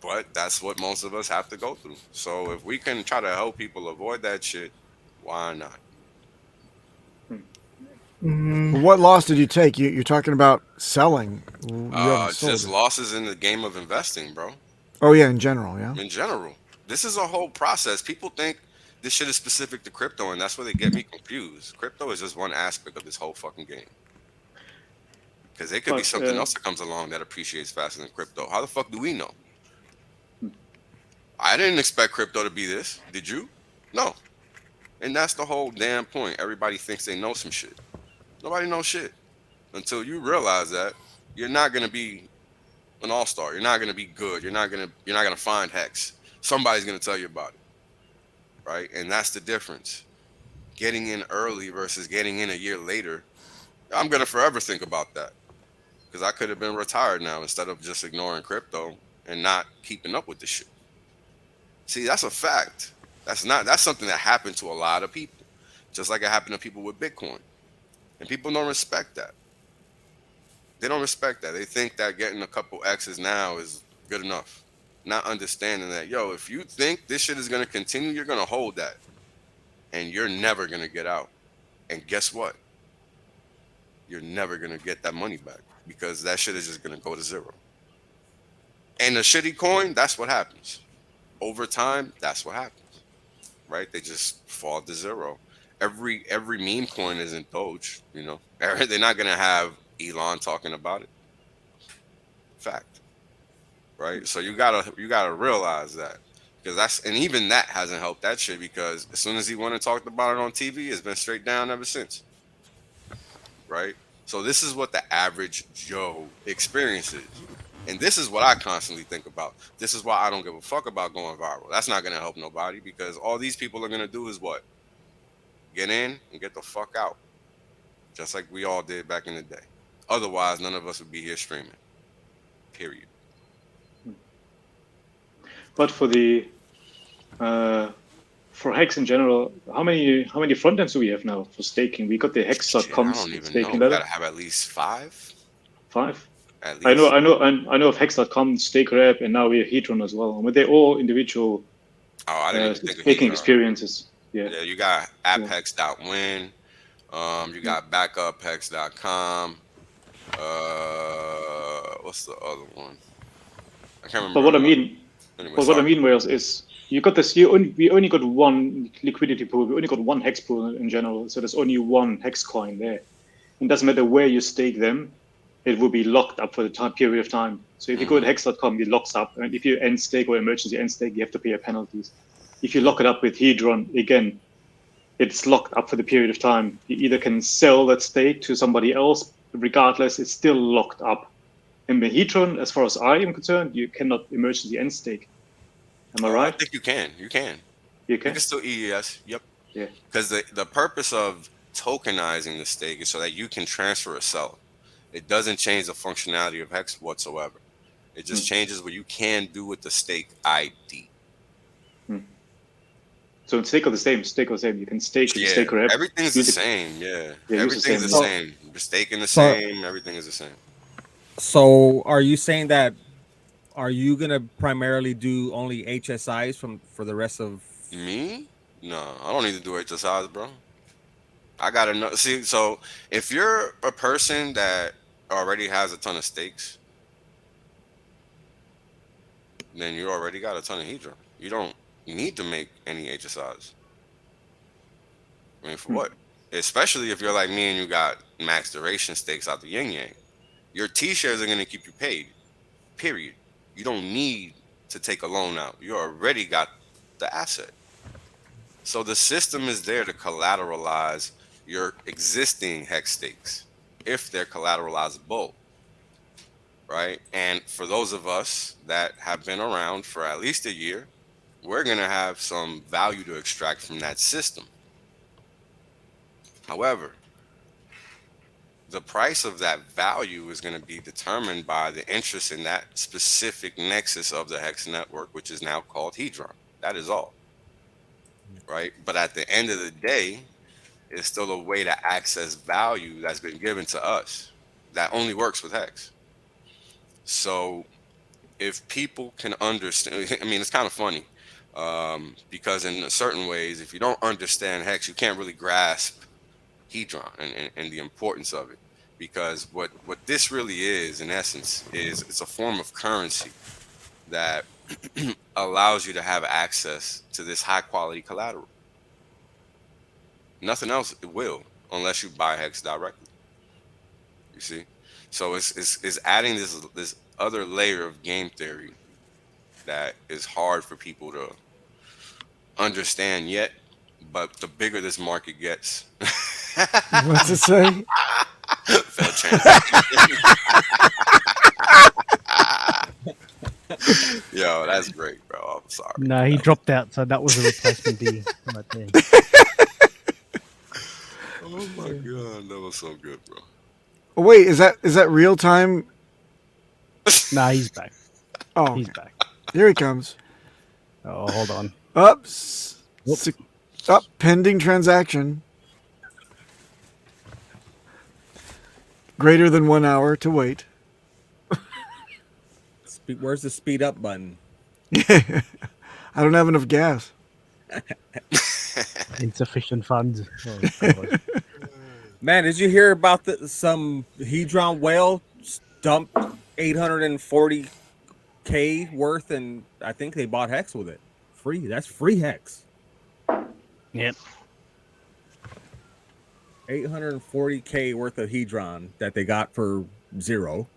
Speaker 2: but that's what most of us have to go through. So if we can try to help people avoid that shit, why not?
Speaker 4: What loss did you take? You're talking about selling. You haven't sold
Speaker 2: Just
Speaker 4: it.
Speaker 2: losses in the game of investing, bro.
Speaker 4: Oh yeah, in general, yeah.
Speaker 2: In general, this is a whole process. People think this shit is specific to crypto, and that's where they get me confused. Crypto is just one aspect of this whole fucking game. Because it could be something else that comes along that appreciates faster than crypto. How the fuck do we know? I didn't expect crypto to be this. Did you? No. And that's the whole damn point. Everybody thinks they know some shit. Nobody knows shit. Until you realize that you're not gonna be an all-star. You're not gonna be good. You're not gonna find Hex. Somebody's gonna tell you about it. Right? And that's the difference. Getting in early versus getting in a year later. I'm gonna forever think about that. Because I could have been retired now instead of just ignoring crypto and not keeping up with this shit. See, that's a fact. That's something that happened to a lot of people. Just like it happened to people with Bitcoin. And people don't respect that. They don't respect that. They think that getting a couple X's now is good enough. Not understanding that, if you think this shit is going to continue, you're going to hold that. And you're never going to get out. And guess what? You're never going to get that money back. Because that shit is just going to go to zero. And the shitty coin, that's what happens. Over time, that's what happens. Right? They just fall to zero. Every meme coin isn't Doge, They're not going to have Elon talking about it. Fact. Right? So you gotta realize that. Because even that hasn't helped that shit, because as soon as he went and talked about it on TV, it's been straight down ever since. Right? So this is what the average Joe experiences. And this is what I constantly think about. This is why I don't give a fuck about going viral. That's not going to help nobody, because all these people are going to do is what? Get in and get the fuck out. Just like we all did back in the day. Otherwise, none of us would be here streaming. Period.
Speaker 7: But for Hex in general, how many front ends do we have now for staking? We got the Hex.com
Speaker 2: I don't even
Speaker 7: staking
Speaker 2: know. We
Speaker 7: letter.
Speaker 2: gotta have at least 5.
Speaker 7: 5.
Speaker 2: At least.
Speaker 7: I know of Hex.com, Stake Rep, and now we have Hedron as well. I mean, they're all individual
Speaker 2: I didn't even think of
Speaker 7: staking
Speaker 2: Hedron.
Speaker 7: experiences. Yeah,
Speaker 2: you got apphex.win. You got backuphex.com. What's the other one? I can't remember.
Speaker 7: but what I mean,
Speaker 2: Anyway,
Speaker 7: what I mean was is you got this. We only got one liquidity pool. We only got one hex pool in general. So there's only one hex coin there. It doesn't matter where you stake them, it will be locked up for the period of time. So if you go to hex.com, it locks up. And if you end stake or emergency end stake, you have to pay penalties. If you lock it up with Hedron, again, it's locked up for the period of time. You either can sell that stake to somebody else, regardless, it's still locked up. And with Hedron, as far as I am concerned, you cannot emergency end stake. Am I right?
Speaker 2: I think you can. You can.
Speaker 7: You
Speaker 2: You
Speaker 7: can?
Speaker 2: can still EES. Yep.
Speaker 7: Yeah.
Speaker 2: Because the purpose of tokenizing the stake is so that you can transfer or sell it. It doesn't change the functionality of Hex whatsoever. It just changes what you can do with the stake ID.
Speaker 7: So stake are the same. Stake are the same. You can stake. You
Speaker 2: Yeah,
Speaker 7: stake rep.
Speaker 2: everything's the same. Yeah,
Speaker 7: Yeah, use the
Speaker 2: everything's the
Speaker 7: same.
Speaker 2: same. You're staking the same. Everything is the same.
Speaker 9: So are you saying that? Are you gonna primarily do only HSIs for the rest of?
Speaker 2: Me? No, I don't need to do HSIs, bro. I gotta know. See, so if you're a person that already has a ton of stakes, then you already got a ton of Hedron. You don't need to make any HSIs. I mean, for what? Especially if you're like me and you got max duration stakes out the yin yang. Your T shares are gonna keep you paid. Period. You don't need to take a loan out. You already got the asset. So the system is there to collateralize your existing hex stakes if they're collateralizable, right? And for those of us that have been around for at least a year, we're going to have some value to extract from that system. However, the price of that value is going to be determined by the interest in that specific nexus of the hex network, which is now called Hedron. That is all. Right? But at the end of the day, it's still a way to access value that's been given to us that only works with Hex. So if people can understand, I mean, it's kind of funny because in certain ways, if you don't understand Hex, you can't really grasp Hedron and the importance of it. Because what this really is, in essence, is it's a form of currency that allows you to have access to this high quality collateral. Nothing else will, unless you buy Hex directly. You see, so it's adding this other layer of game theory that is hard for people to understand yet. But the bigger this market gets,
Speaker 4: What's it say?
Speaker 2: failed transaction. Yo, that's great, bro. I'm sorry.
Speaker 6: No, he dropped out, so that was a replacement D right there.
Speaker 2: Oh my god, that was so good, bro.
Speaker 4: Oh, wait, is that real time?
Speaker 6: Nah, he's back.
Speaker 4: Oh,
Speaker 6: He's back.
Speaker 4: here he comes.
Speaker 6: Oh, hold on.
Speaker 4: Up, pending transaction. Greater than 1 hour to wait.
Speaker 9: Where's the speed up button?
Speaker 4: I don't have enough gas.
Speaker 6: Insufficient funds. Oh, God.
Speaker 9: Man, did you hear about some Hedron whale dumped 840K worth, and I think they bought Hex with it. Free. That's free Hex.
Speaker 6: Yep.
Speaker 9: 840K worth of Hedron that they got for 0.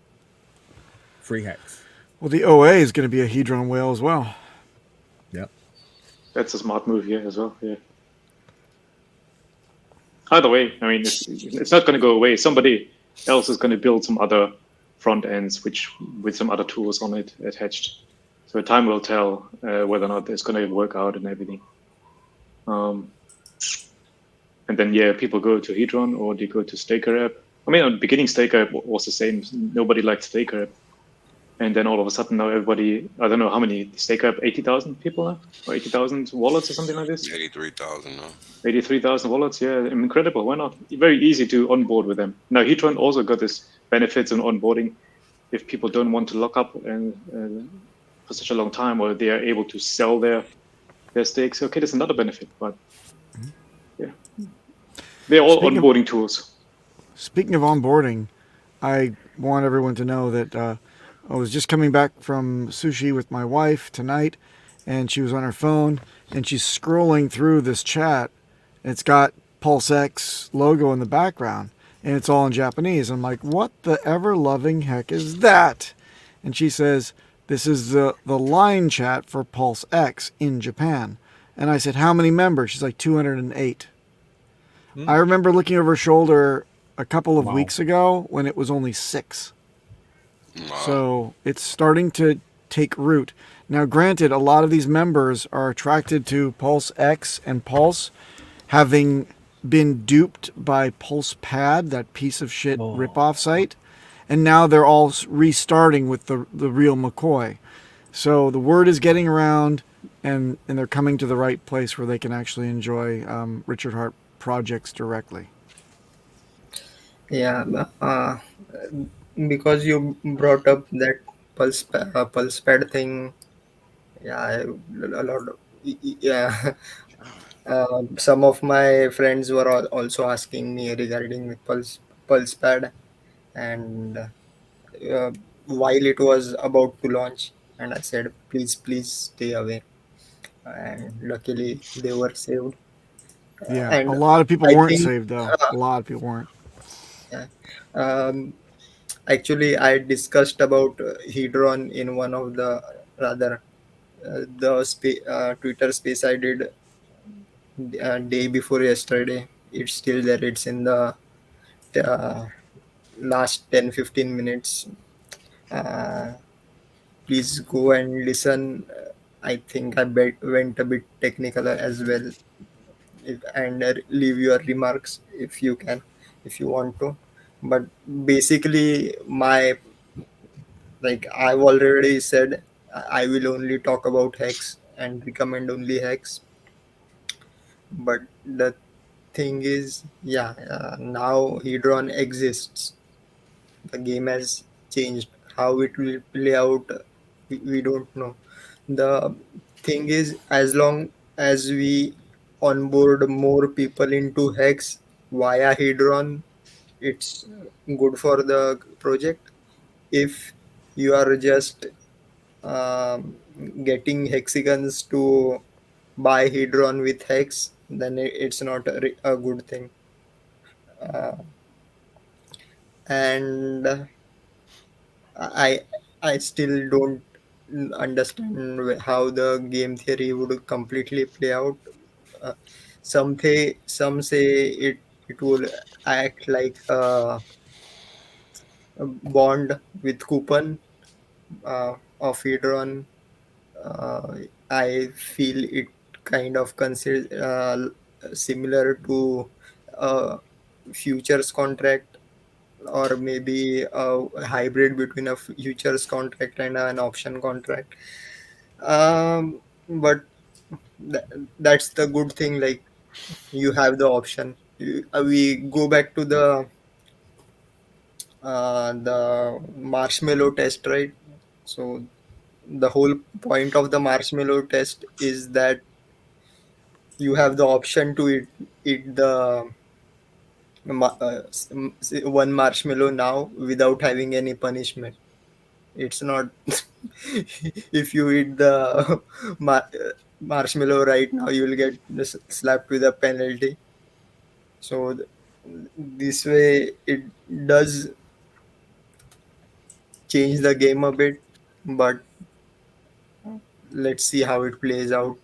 Speaker 9: Free Hex.
Speaker 4: Well, the OA is going to be a Hedron whale as well.
Speaker 9: Yep.
Speaker 7: That's a smart move here as well. Yeah. Either way, I mean, it's not going to go away. Somebody else is going to build some other front ends, with some other tools on it attached. So time will tell whether or not it's going to work out and everything. And then people go to Hedron or they go to Staker app. I mean, at the beginning, Staker app was the same. Nobody liked Staker app. And then all of a sudden now everybody, I don't know how many, Staker app, 80,000 people now? Or 80,000 wallets or something like this?
Speaker 2: 83,000, no?
Speaker 7: 83,000 wallets, yeah, incredible. Why not? Very easy to onboard with them. Now, Hedron also got this benefits on onboarding. If people don't want to lock up for such a long time, or they are able to sell their stakes, okay, that's another benefit. But yeah, they're all onboarding tools.
Speaker 4: Speaking of onboarding, I want everyone to know that I was just coming back from sushi with my wife tonight, and she was on her phone, and she's scrolling through this chat. And it's got Pulse X logo in the background, and it's all in Japanese. I'm like, what the ever loving heck is that? And she says, this is the line chat for Pulse X in Japan. And I said, how many members? She's like, 208. I remember looking over her shoulder a couple of weeks ago when it was only 6.
Speaker 2: Wow.
Speaker 4: So it's starting to take root. Now, granted, a lot of these members are attracted to Pulse X and Pulse, having been duped by Pulse Pad, that piece of shit ripoff site, and now they're all restarting with the real McCoy. So the word is getting around, and they're coming to the right place where they can actually enjoy Richard Hart projects directly.
Speaker 5: Yeah, because you brought up that pulse pad thing. Yeah, a lot of, yeah. Some of my friends were also asking me regarding pulse pad, and while it was about to launch, and I said, please stay away. And luckily, they were saved.
Speaker 4: Yeah, a
Speaker 5: And
Speaker 4: lot of people
Speaker 5: I
Speaker 4: weren't
Speaker 5: think,
Speaker 4: saved, though. A lot of people weren't.
Speaker 5: yeah. Actually, I discussed about Hedron in one of the rather Twitter space I did day before yesterday. It's still there. It's in the uh, last 10-15 minutes. Uh, Please go and listen. I think went a bit technical as well, and leave your remarks if you can, if you want to. But basically, I've already said, I will only talk about Hex and recommend only Hex. But the thing is, yeah, now Hedron exists. The game has changed. How it will play out, we don't know. The thing is, as long as we onboard more people into Hex via Hedron, it's good for the project. If you are just um, getting Hexicans to buy Hedron with Hex, then it's not a good thing. Uh, and I I still don't understand how the game theory would completely play out. Uh, some say it will act like a bond with coupon of Hedron. Uh, I feel it kind of consider similar to a futures contract, or maybe a hybrid between a futures contract and an option contract. But that's the good thing. Like, you have the option. We go back to the marshmallow test, right? So the whole point of the marshmallow test is that you have the option to eat the one marshmallow now without having any punishment. It's not if you eat the marshmallow right now, you will get slapped with a penalty. So this way, it does change the game a bit, but let's see how it plays out.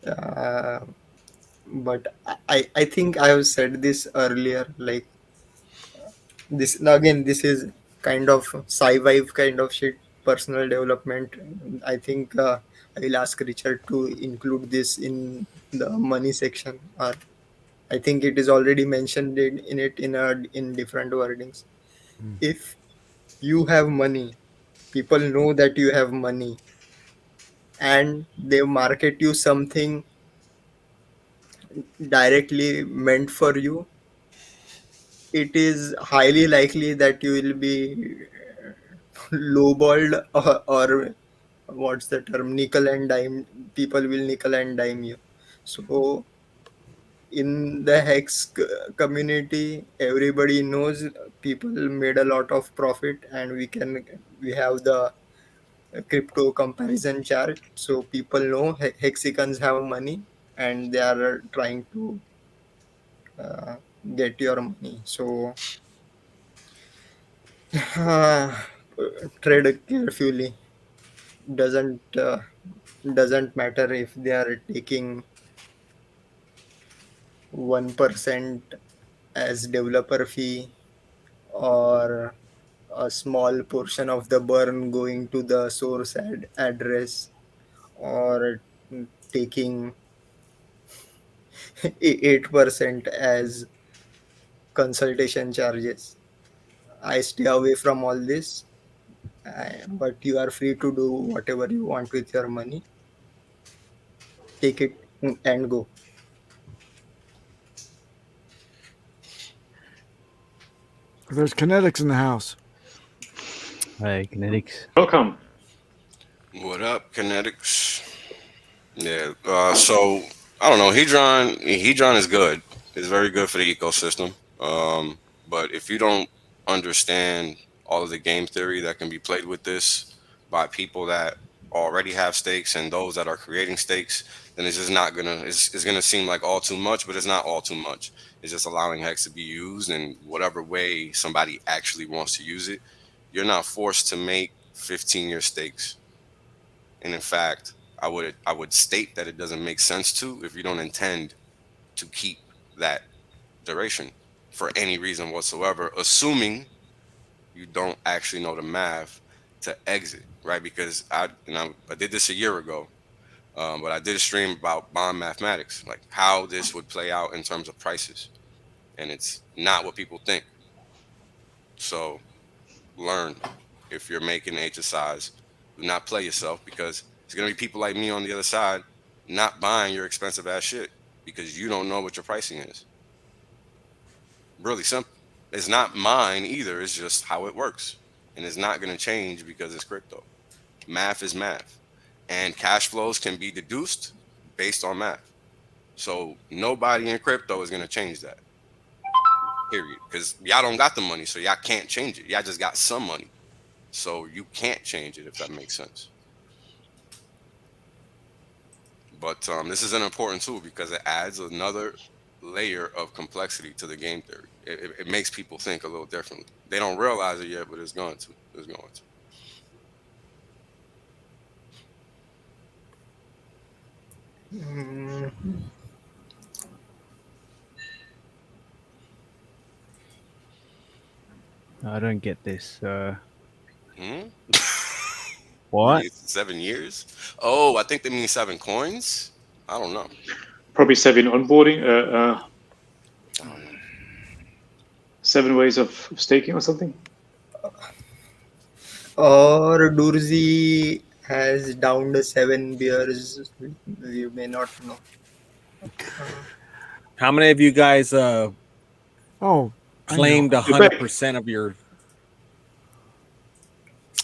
Speaker 5: Uh, but I think I have said this earlier. Like, this again, this is kind of sci-fi kind of shit. Personal development. I think I will ask Richard to include this in the money section. Or I think it is already mentioned in it in different wordings. If you have money, people know that you have money, and they market you something directly meant for you, it is highly likely that you will be lowballed, or what's the term, nickel and dime. People will nickel and dime you. So in the community, everybody knows people made a lot of profit, and we have the crypto comparison chart, so people know Hexicans have money and they are trying to uh, get your money. So uh, trade carefully. Doesn't matter if they are taking 1% as developer fee or a small portion of the burn going to the source address, or taking 8% as consultation charges. I stay away from all this, but you are free to do whatever you want with your money. Take it and go.
Speaker 4: There's kinetics in the house.
Speaker 6: Hey, kinetics.
Speaker 7: Welcome.
Speaker 2: What up, Kinetics? Yeah. So I don't know. Hedron is good. It's very good for the ecosystem. But if you don't understand all of the game theory that can be played with this by people that already have stakes and those that are creating stakes, then it's just not gonna. It's gonna seem like all too much, but it's not all too much. It's just allowing Hex to be used in whatever way somebody actually wants to use it. You're not forced to make 15-year stakes. And in fact, I would state that it doesn't make sense to if you don't intend to keep that duration for any reason whatsoever, assuming you don't actually know the math to exit, right? Because I did this a year ago, but I did a stream about bond mathematics, like how this would play out in terms of prices, and it's not what people think. So learn. If you're making HSIs, do not play yourself, because it's gonna be people like me on the other side not buying your expensive ass shit because you don't know what your pricing is. Really simple. It's not mine either. It's just how it works, and it's not gonna change because it's crypto. Math is math, and cash flows can be deduced based on math. So nobody in crypto is gonna change that. Period. Because y'all don't got the money, so y'all can't change it. Y'all just got some money. So you can't change it, if that makes sense. But this is an important tool because it adds another layer of complexity to the game theory. It makes people think a little differently. They don't realize it yet, but it's going to. It's going to.
Speaker 5: Mm,
Speaker 6: I don't get this.
Speaker 2: Hmm?
Speaker 6: What?
Speaker 2: 7 years? Oh, I think they mean 7 coins. I don't know.
Speaker 7: Probably 7 onboarding,
Speaker 2: I don't know.
Speaker 7: 7 ways of staking or something.
Speaker 5: or Durzi has downed 7 beers. You may not know.
Speaker 3: How many of you guys
Speaker 4: Oh, I
Speaker 3: claimed
Speaker 4: know.
Speaker 3: 100% of your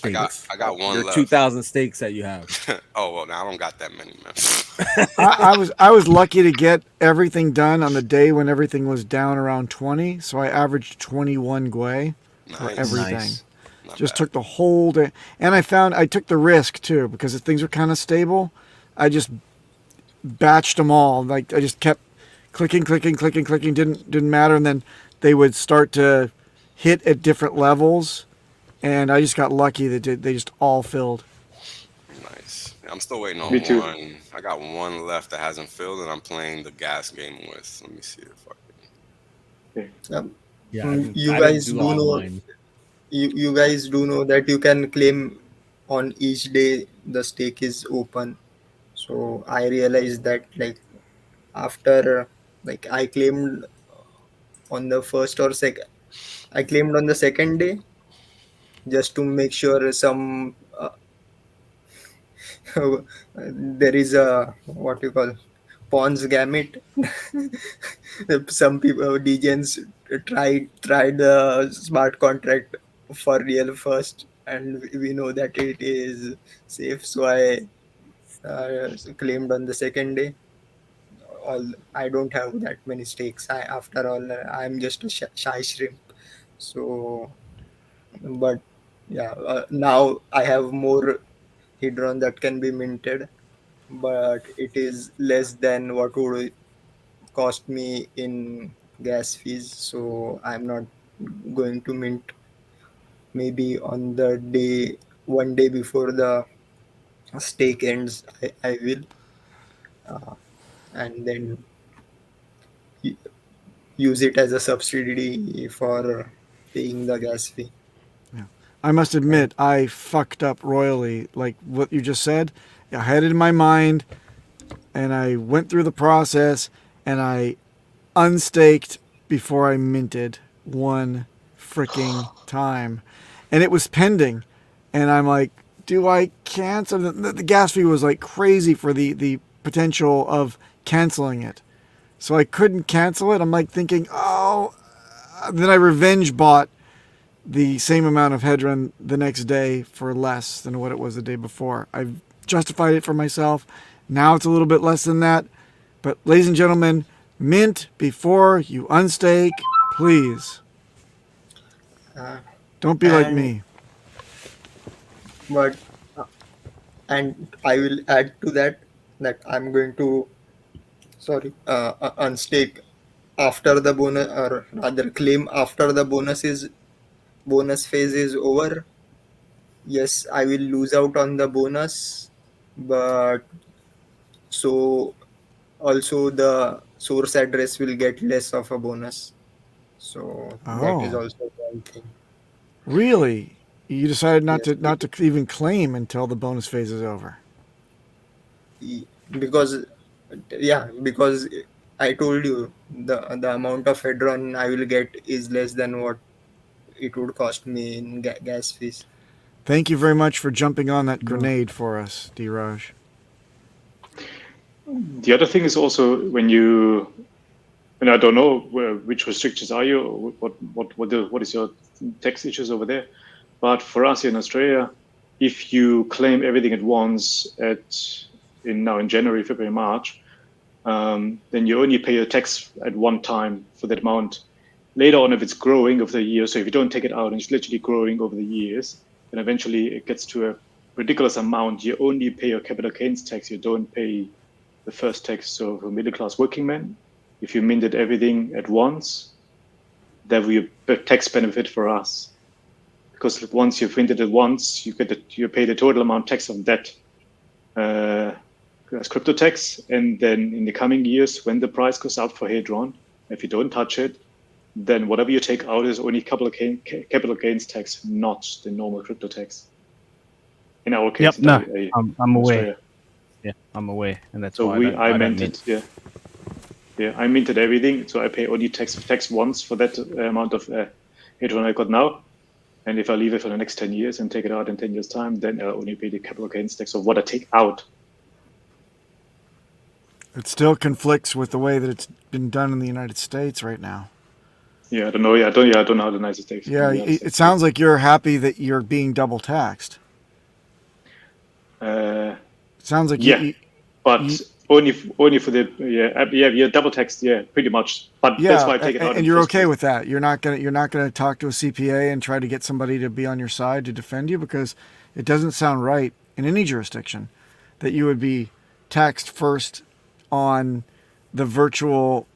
Speaker 2: I
Speaker 3: stakes?
Speaker 2: got one
Speaker 3: Your
Speaker 2: left.
Speaker 3: 2,000 stakes that you have.
Speaker 2: Oh well, now I don't got that many, man.
Speaker 4: I was lucky to get everything done on the day when everything was down around 20, so I averaged 21 Gwei for
Speaker 2: Nice.
Speaker 4: everything.
Speaker 6: Nice.
Speaker 2: Not
Speaker 4: Just
Speaker 2: bad.
Speaker 4: took the whole day, and I took the risk too because if things were kind of stable, I just batched them all. Like I just kept clicking. Didn't matter, and then they would start to hit at different levels, and I just got lucky that they just all filled.
Speaker 2: Nice. I'm still waiting on
Speaker 7: Me too.
Speaker 2: one. I got one left that hasn't filled, and I'm playing the gas game with. Let me see if I can.
Speaker 3: Yeah, I didn't,
Speaker 5: You
Speaker 3: I didn't
Speaker 5: guys
Speaker 3: do
Speaker 5: do
Speaker 3: all
Speaker 5: know.
Speaker 3: mine.
Speaker 5: You guys do know that you can claim on each day the stake is open. So I realized that, like, after, like, I claimed on the first or second. I claimed on the second day just to make sure some there is a, what you call, pawns gamut. Some people, degens, tried the smart contract for real first, and we know that it is safe. So I claimed on the second day. All, I don't have that many stakes. After all, I'm just a shy shrimp. So, but yeah, now I have more. hedron that can be minted, but it is less than what would cost me in gas fees. So I'm not going to mint. Maybe on the day, one day before the stake ends, I will, and then u- use it as a subsidy for paying the gas fee.
Speaker 4: Yeah. I must
Speaker 5: And
Speaker 4: admit, I fucked up royally. Like what you just said, I had it in my mind, and I went through the process, and I unstaked before I minted one freaking time, and it was pending, and I'm like, do I cancel? The gas fee was like crazy for the potential of canceling it, so I couldn't cancel it. I'm like thinking, oh, then I revenge bought the same amount of hedron the next day for less than what it was the day before. I've justified it for myself. Now it's a little bit less than that. But ladies and gentlemen, mint before you unstake, please.
Speaker 5: uh,
Speaker 4: Don't be like
Speaker 5: and
Speaker 4: me.
Speaker 5: but and I will add to that that I'm going to unstake after the bonus, or rather claim after the bonus phase is over. Yes, I will lose out on the bonus, but so also the source address will get less of a bonus. So that is
Speaker 4: Oh,
Speaker 5: also one thing.
Speaker 4: really? You decided
Speaker 5: Yes,
Speaker 4: not to even claim until the bonus phase is over.
Speaker 5: because because I told you the amount of hedron I will get is less than what it would cost me in gas fees.
Speaker 4: Thank you very much for jumping on that grenade for us, D-Raj.
Speaker 7: The other thing is also when you, and I don't know which restrictions are you, or what is your tax issues over there, but for us here in Australia, if you claim everything at once in January, February, March, then you only pay your tax at one time for that amount. Later on, if it's growing over the years, so if you don't take it out and it's literally growing over the years, then eventually it gets to a ridiculous amount. You only pay your capital gains tax. You don't pay the first tax. So for middle class working men, if you minted everything at once, that will be a tax benefit for us. Because once you've minted it once, you pay the total amount tax of that as crypto tax. And then in the coming years, when the price goes up for Hadron, if you don't touch it, then whatever you take out is only capital gains tax, not the normal crypto tax. In our case,
Speaker 6: Yep, no, I'm aware.
Speaker 7: Australia.
Speaker 6: Yeah, I'm aware, and that's
Speaker 7: So
Speaker 6: why
Speaker 7: I minted, I minted everything, so I pay only tax once for that amount of Hadron I got now. And if I leave it for the next 10 years and take it out in 10 years' time, then I'll only pay the capital gains tax of what I take out.
Speaker 4: It still conflicts with the way that it's been done in the United States right now.
Speaker 7: Yeah, I don't know. I don't know how the nicest takes.
Speaker 4: Yeah, it sounds like you're happy that you're being double taxed. Sounds like
Speaker 7: but only for the you're double taxed, pretty much. But that's why I take it out.
Speaker 4: And you're okay with that. You're not gonna talk to a CPA and try to get somebody to be on your side to defend you, because it doesn't sound right in any jurisdiction that you would be taxed first on the virtual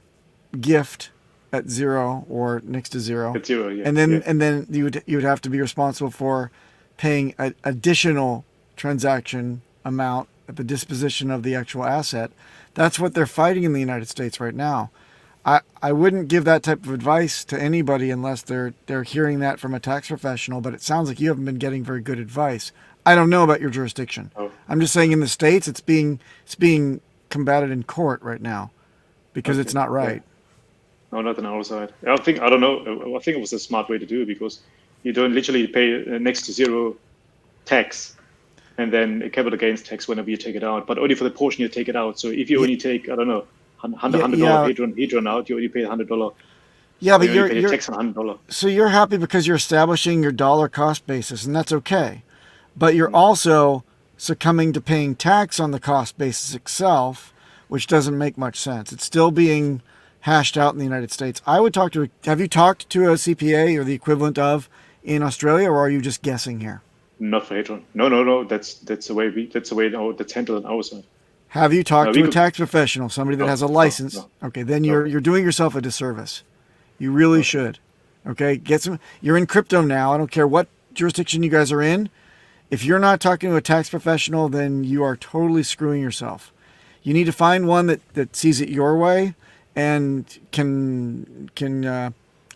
Speaker 4: gift at zero or next to zero.
Speaker 7: At zero,
Speaker 4: and then you would have to be responsible for paying an additional transaction amount at the disposition of the actual asset. That's what they're fighting in the United States right now. I wouldn't give that type of advice to anybody unless they're hearing that from a tax professional, but it sounds like you haven't been getting very good advice. I don't know about your jurisdiction. I'm just saying in the States it's being combated in court right now because it's not right.
Speaker 7: No, not on our side. I don't know. I think it was a smart way to do it, because you don't literally pay next to zero tax and then a capital gains tax whenever you take it out, but only for the portion you take it out. So if you only take, I don't know, $100 Hadron out, you only pay $100.
Speaker 4: Yeah, but you're
Speaker 7: tax on $100.
Speaker 4: So you're happy because you're establishing your dollar cost basis, and that's okay. But you're also succumbing to paying tax on the cost basis itself, which doesn't make much sense. It's still being hashed out in the United States. Have you talked to a CPA or the equivalent of in Australia, or are you just guessing here?
Speaker 7: Not for Hadron. No. That's the way that's handled on our side.
Speaker 4: Have you talked
Speaker 7: we
Speaker 4: to a
Speaker 7: could-
Speaker 4: tax professional, somebody that
Speaker 7: No,
Speaker 4: has a
Speaker 7: no,
Speaker 4: license?
Speaker 7: no.
Speaker 4: Okay, then you're doing yourself a disservice. You really should. Okay, get some. You're in crypto now. I don't care what jurisdiction you guys are in. If you're not talking to a tax professional, then you are totally screwing yourself. You need to find one that sees it your way and can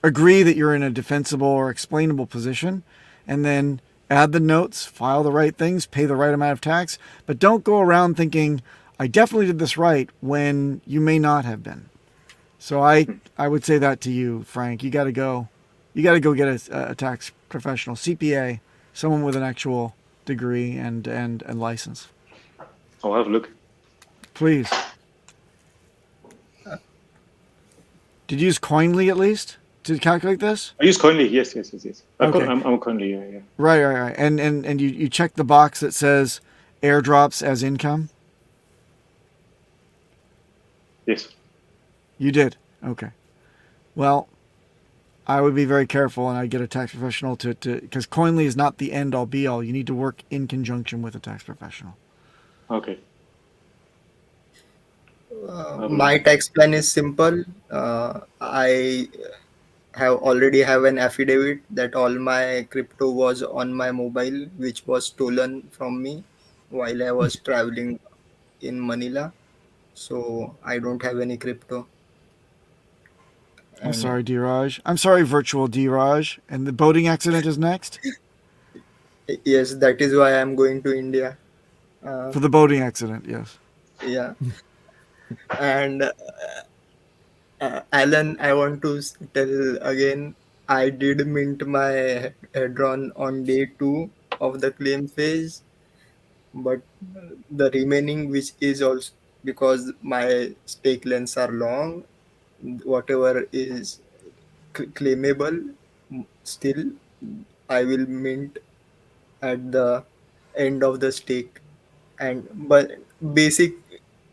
Speaker 4: agree that you're in a defensible or explainable position, and then add the notes, file the right things, pay the right amount of tax. But don't go around thinking, I definitely did this right, when you may not have been. So I would say that to you, Frank. You got to go get a tax professional, CPA, someone with an actual degree and license.
Speaker 7: I'll have a look.
Speaker 4: Please. Did you use Coinly at least to calculate this?
Speaker 7: I use Coinly. Yes.
Speaker 4: Okay.
Speaker 7: I'm a Coinly. Yeah.
Speaker 4: Right. And you check the box that says airdrops as income?
Speaker 7: Yes.
Speaker 4: You did? Okay. Well, I would be very careful, and I'd get a tax professional to because Coinly is not the end all be all. You need to work in conjunction with a tax professional.
Speaker 7: Okay.
Speaker 5: My tax plan is simple. I already have an affidavit that all my crypto was on my mobile, which was stolen from me while I was traveling in Manila. So I don't have any crypto.
Speaker 4: I'm
Speaker 5: And
Speaker 4: sorry, Diraj. I'm sorry, virtual Diraj. And the boating accident is next?
Speaker 5: yes, that is why I'm going to India.
Speaker 4: For the boating accident, yes.
Speaker 5: Yeah. And Alan, I want to tell again, I did mint my Hadron on day 2 of the claim phase, but the remaining, which is also because my stake lengths are long, whatever is claimable, still I will mint at the end of the stake. And but basic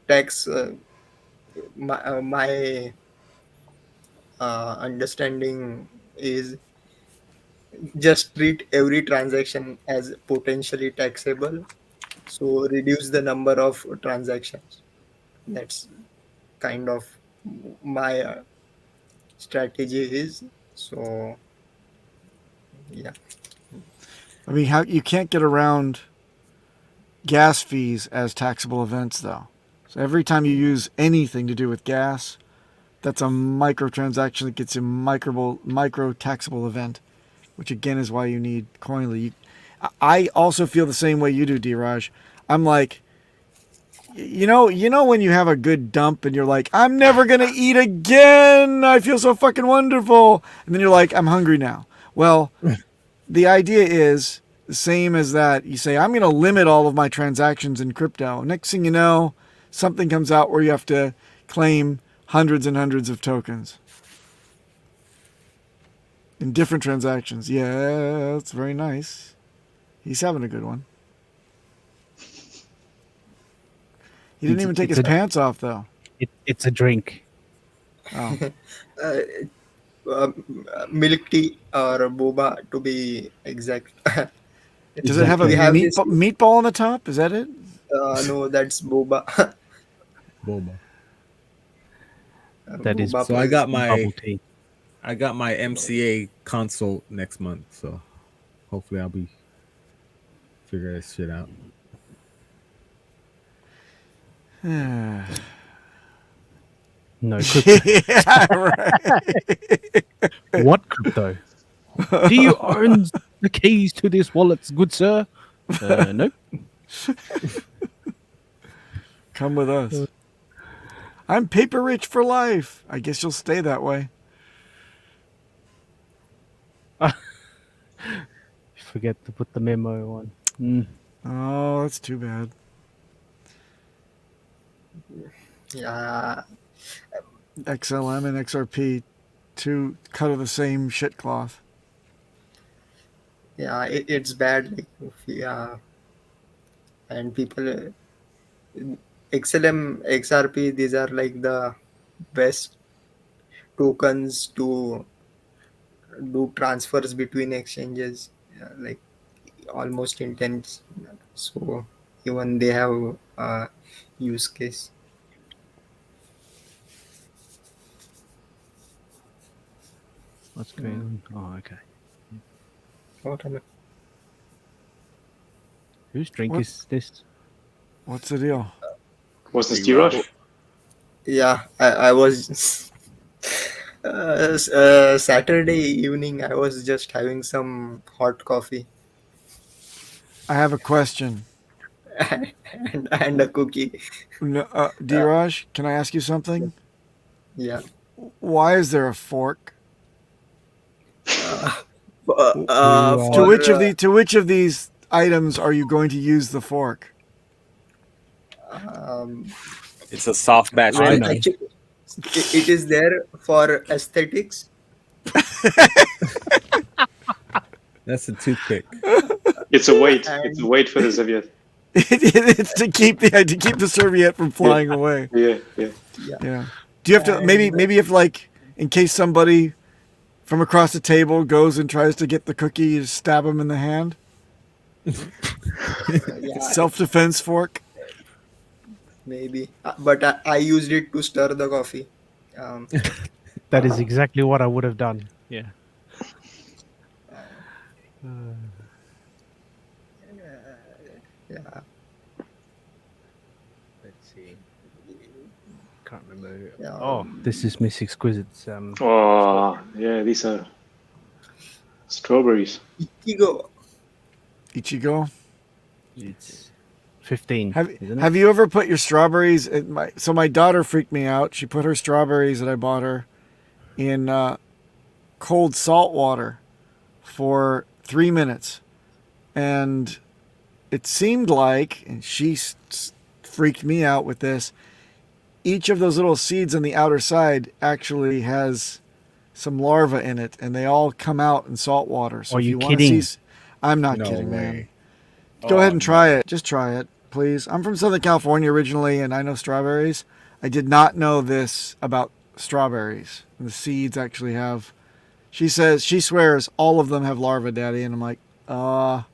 Speaker 5: tax, my understanding is just treat every transaction as potentially taxable, so reduce the number of transactions. That's kind of my strategy is. So yeah.
Speaker 4: I mean, how you can't get around gas fees as taxable events, though. So every time you use anything to do with gas, that's a microtransaction that gets a micro taxable event, which again is why you need Coinly. I also feel the same way you do, Diraj. I'm like, you know when you have a good dump and you're like, I'm never gonna eat again. I feel so fucking wonderful, and then you're like, I'm hungry now. Well, the idea is the same as that. You say, I'm gonna limit all of my transactions in crypto. Next thing you know, something comes out where you have to claim hundreds and hundreds of tokens in different transactions. Yeah, that's very nice. He's having a good one. He didn't even take his pants off, though.
Speaker 6: It's a drink.
Speaker 4: Oh.
Speaker 5: Milk tea or boba, to be exact.
Speaker 4: Does it have a meatball on the top? Is that it?
Speaker 5: No, that's boba.
Speaker 9: Boba.
Speaker 6: That is.
Speaker 9: So I got my
Speaker 6: bubble tea.
Speaker 9: I got my MCA consult next month, so hopefully I'll be figure this shit out.
Speaker 6: No crypto.
Speaker 4: Yeah, right.
Speaker 6: What crypto? Do you own the keys to this wallet, good sir? No.
Speaker 4: Come with us. I'm paper rich for life. I guess you'll stay that way.
Speaker 6: Forget to put the memo on. Mm.
Speaker 4: Oh, that's too bad.
Speaker 5: Yeah.
Speaker 4: XLM and XRP, two cut of the same shit cloth.
Speaker 5: Yeah, it's bad. Like, yeah, and people, XLM, XRP, these are like the best tokens to do transfers between exchanges. Yeah, like almost intense. So even they have use case.
Speaker 6: What's going on? Oh, okay.
Speaker 5: What am I-
Speaker 6: Whose drink
Speaker 4: What?
Speaker 6: is this?
Speaker 4: What's the deal?
Speaker 7: Was this
Speaker 2: Big
Speaker 7: D-Rush?
Speaker 2: Rob.
Speaker 5: Yeah, I was Saturday evening. I was just having some hot coffee
Speaker 4: I have a question.
Speaker 5: and a cookie.
Speaker 4: No, Diraj, can I ask you something?
Speaker 5: Yeah.
Speaker 4: Why is there a fork? To which of these items are you going to use the fork?
Speaker 3: It's a soft batch.
Speaker 6: I
Speaker 3: drink.
Speaker 6: know.
Speaker 5: Actually, it is there for aesthetics.
Speaker 9: That's a toothpick.
Speaker 7: It's a weight.
Speaker 5: And-
Speaker 7: It's a weight for the serviette.
Speaker 4: It's to keep the serviette from flying away.
Speaker 7: Yeah.
Speaker 4: Yeah. Do you have to maybe if like in case somebody from across the table goes and tries to get the cookie, you just stab them in the hand?
Speaker 5: Yeah,
Speaker 4: Self-defense fork.
Speaker 5: maybe. But I used it to stir the coffee.
Speaker 6: That is exactly what I would have done. Yeah.
Speaker 5: Yeah.
Speaker 6: Let's see. Can't remember.
Speaker 5: Yeah.
Speaker 6: Oh, this is Miss Exquisite's.
Speaker 7: Oh, yeah. These are strawberries.
Speaker 5: Ichigo.
Speaker 4: Ichigo.
Speaker 6: It's 15. isn't it?
Speaker 4: Have you ever put your strawberries in my daughter freaked me out. She put her strawberries that I bought her in cold salt water for 3 minutes. And it seemed like, and she freaked me out with this, each of those little seeds on the outer side actually has some larvae in it, and they all come out in salt water. So
Speaker 6: Are
Speaker 4: if
Speaker 6: you
Speaker 4: want to
Speaker 6: kidding?
Speaker 4: see, I'm not
Speaker 9: No
Speaker 4: kidding, man.
Speaker 9: way.
Speaker 4: Go ahead
Speaker 9: Oh,
Speaker 4: and try it. Just try it, please. I'm from Southern California originally, and I know strawberries. I did not know this about strawberries. The seeds actually have. She swears all of them have larvae, Daddy, and I'm like, I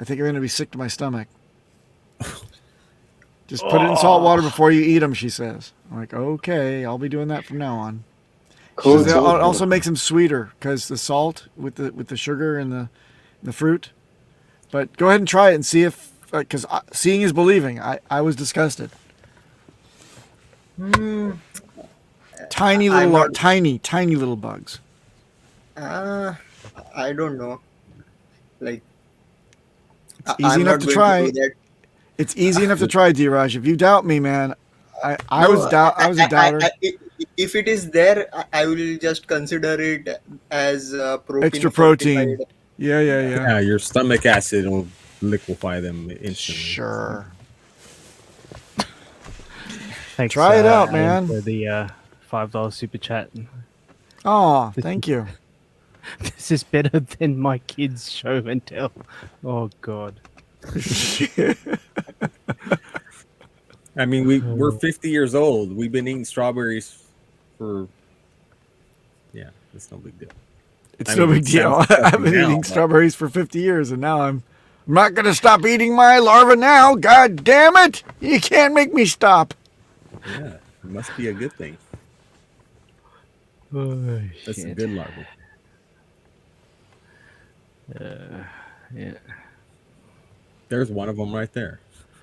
Speaker 4: think you're gonna be sick to my stomach. Just put it in salt water before you eat them, she says. I'm like, okay, I'll be doing that from now on. She says it also makes them sweeter because the salt with the sugar and the fruit. But go ahead and try it and see if, because seeing is believing. I was disgusted. Tiny little bugs.
Speaker 5: I don't know. Like,
Speaker 4: It's easy enough to try. It's easy enough to try, D-Raj. If you doubt me, man, I was a doubter.
Speaker 5: If it is there, I will just consider it as protein.
Speaker 4: Extra protein.
Speaker 5: fortified.
Speaker 4: Yeah.
Speaker 9: Yeah, your stomach acid will liquefy them instantly.
Speaker 4: Sure.
Speaker 6: Thanks,
Speaker 4: Try it out,
Speaker 6: Alan,
Speaker 4: man.
Speaker 6: For the $5 super chat.
Speaker 4: Oh, thank you.
Speaker 6: This is better than my kids' show and tell. Oh God.
Speaker 9: I mean, we're 50 years old. We've been eating strawberries for. Yeah, it's no big deal.
Speaker 4: It's
Speaker 9: I
Speaker 4: no
Speaker 9: mean,
Speaker 4: big
Speaker 9: it
Speaker 4: deal.
Speaker 9: sounds
Speaker 4: I've
Speaker 9: disgusting
Speaker 4: been
Speaker 9: now,
Speaker 4: eating
Speaker 9: but-
Speaker 4: strawberries for 50 years, and now I'm not going to stop eating my larva now. God damn it! You can't make me stop.
Speaker 9: Yeah, it must be a good thing.
Speaker 6: Oh,
Speaker 9: That's a
Speaker 6: shit.
Speaker 9: good larva.
Speaker 6: Yeah.
Speaker 9: There's one of them right there.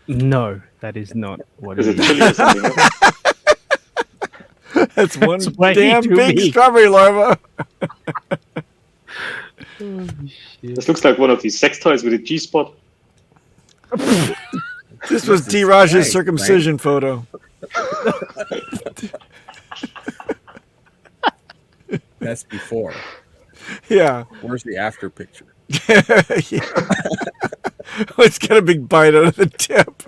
Speaker 6: No, that is not what
Speaker 7: Is
Speaker 6: it
Speaker 7: it
Speaker 6: is.
Speaker 7: chili or something? No?
Speaker 4: That's one
Speaker 6: It's way
Speaker 4: damn
Speaker 6: too
Speaker 4: big
Speaker 6: big.
Speaker 4: strawberry larva.
Speaker 6: Oh, shit.
Speaker 7: This looks like one of these sex toys with a G spot.
Speaker 4: This was
Speaker 9: is
Speaker 4: D-Raj's
Speaker 9: right,
Speaker 4: circumcision photo.
Speaker 9: That's before.
Speaker 4: Yeah.
Speaker 9: Where's the after picture?
Speaker 4: Yeah. It's got a big bite out of the tip.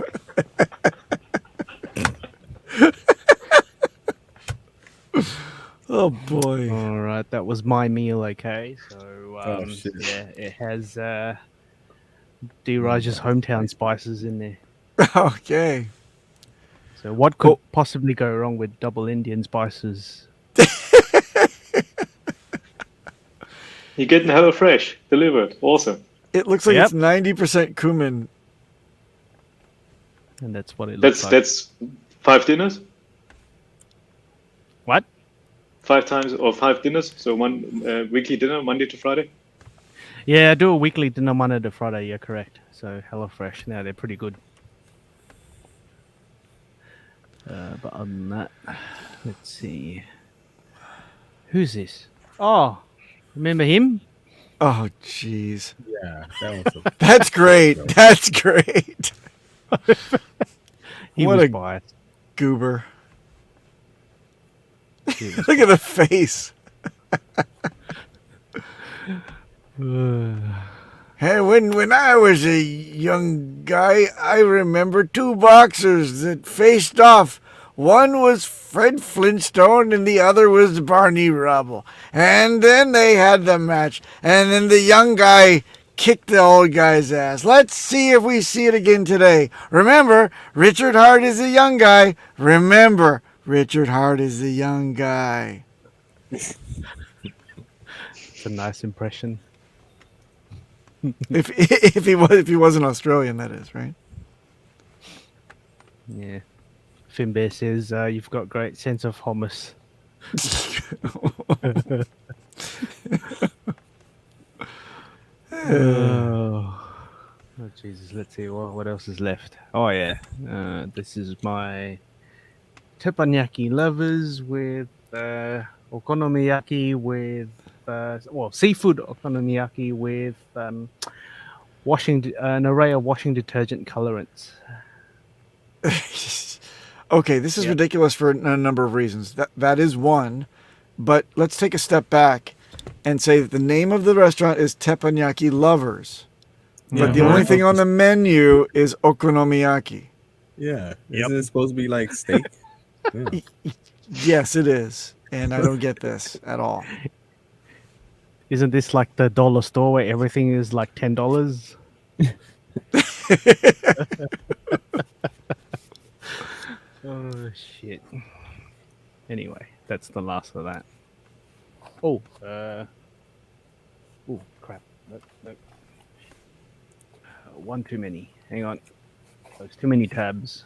Speaker 4: Oh boy.
Speaker 6: All right, that was my meal. Okay, so
Speaker 9: shit.
Speaker 6: yeah, it has D. Raj's hometown spices in there.
Speaker 4: Okay.
Speaker 6: So what could possibly go wrong with double Indian spices?
Speaker 7: You're getting HelloFresh delivered. Awesome.
Speaker 4: It looks like
Speaker 6: Yep.
Speaker 4: it's 90% cumin.
Speaker 6: And that's what it looks like.
Speaker 7: That's 5 dinners,
Speaker 6: What?
Speaker 7: 5 times or 5 dinners. So one weekly dinner, Monday to Friday.
Speaker 6: Yeah, I do a weekly dinner Monday to Friday. You're correct. So HelloFresh. Now they're pretty good. But other than that, let's see. Who's this? Oh, remember him?
Speaker 4: Oh, jeez.
Speaker 9: Yeah, that was
Speaker 4: That's great. That's great.
Speaker 6: He
Speaker 4: What
Speaker 6: was
Speaker 4: a-
Speaker 6: biased.
Speaker 4: Goober.
Speaker 6: He was
Speaker 4: Look at the face. Hey, when I was a young guy, I remember 2 boxers that faced off. One was Fred Flintstone and the other was Barney Rubble. And then they had the match. And then the young guy kicked the old guy's ass. Let's see if we see it again today. Remember, Richard Hart is the young guy. Remember, Richard Hart is the young guy.
Speaker 6: It's a nice impression.
Speaker 4: If he wasn't Australian, that is, right?
Speaker 6: Yeah. Finbear says you've got great sense of hummus. Oh, Jesus. Let's see what else is left. Oh yeah, this is my teppanyaki lovers with okonomiyaki with seafood okonomiyaki with an array of washing detergent colorants.
Speaker 4: Okay, this is
Speaker 6: Yep.
Speaker 4: ridiculous for a number of reasons. That is one, but let's take a step back and say that the name of the restaurant is Teppanyaki Lovers, but the
Speaker 6: Yeah.
Speaker 4: only thing on the menu is okonomiyaki.
Speaker 9: yeah. Isn't it supposed to be like steak? Yeah.
Speaker 4: Yes, it is, and I don't get this at all.
Speaker 6: Isn't this like the dollar store where everything is like $10? Oh shit. Anyway, that's the last of that. Oh, crap. Nope. One too many. Hang on. There's too many tabs.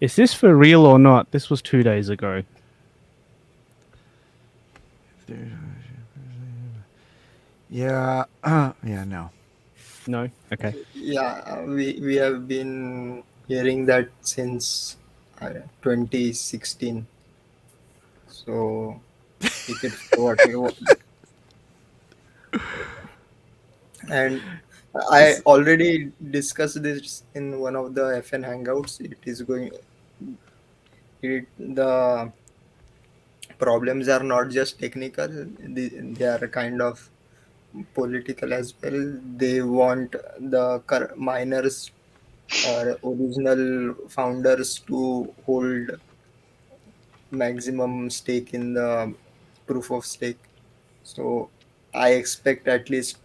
Speaker 6: Is this for real or not? This was 2 days ago.
Speaker 4: Yeah, no.
Speaker 6: No? Okay.
Speaker 5: Yeah, we have been hearing that since 2016. So you could what you want. And I already discussed this in one of the FN hangouts. The problems are not just technical; they are kind of political as well. They want the miners or original founders to hold maximum stake in the proof of stake. So I expect at least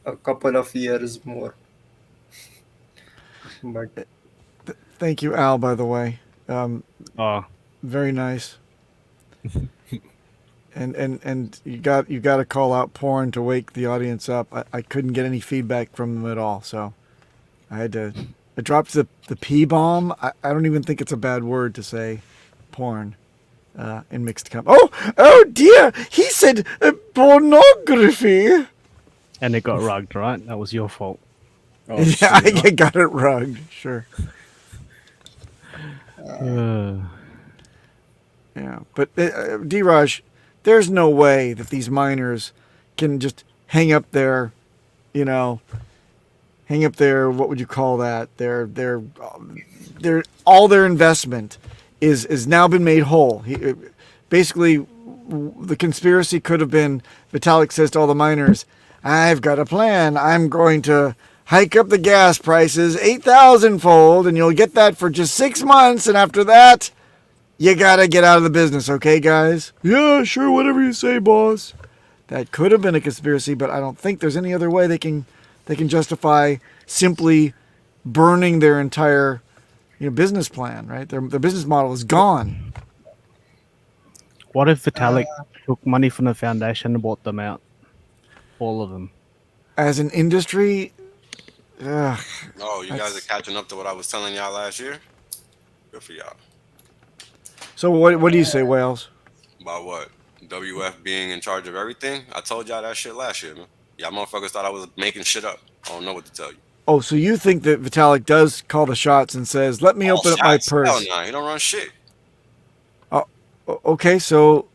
Speaker 5: a couple of years more. But
Speaker 4: Thank you, Al, by the way.
Speaker 6: Oh,
Speaker 4: Very nice. And you got to call out porn to wake the audience up. I couldn't get any feedback from them at all, so I dropped the P bomb. I don't even think it's a bad word to say porn in mixed company. Oh dear, he said pornography.
Speaker 6: and it got rugged, right? That was your fault.
Speaker 9: Oh,
Speaker 4: Yeah,
Speaker 9: shit.
Speaker 4: I got it rugged. Sure. Yeah, but D-Raj, there's no way that these miners can just hang up their, what would you call that? Their all their investment is now been made whole. Basically, the conspiracy could have been Vitalik says to all the miners, "I've got a plan. I'm going to hike up the gas prices 8,000-fold, and you'll get that for just 6 months, and after that, you gotta get out of the business, okay, guys?" "Yeah, sure, whatever you say, boss." That could have been a conspiracy, but I don't think there's any other way they can justify simply burning their entire business plan, right? Their business model is gone.
Speaker 6: What if Vitalik took money from the foundation and bought them out? all of them.
Speaker 4: As an industry, ugh,
Speaker 2: Oh, you guys are
Speaker 4: that's...
Speaker 2: catching up to what I was telling y'all last year. Good for y'all.
Speaker 4: So what do you say, Wales?
Speaker 2: About what? WF being in charge of everything? I told y'all that shit last year, man. Y'all motherfuckers thought I was making shit up. I don't know what to tell you.
Speaker 4: Oh, so you think that Vitalik does call the shots and says, "Let me
Speaker 2: All
Speaker 4: open up my
Speaker 2: shots? Hell
Speaker 4: purse"?
Speaker 2: nah, he don't run shit.
Speaker 4: Oh, okay. So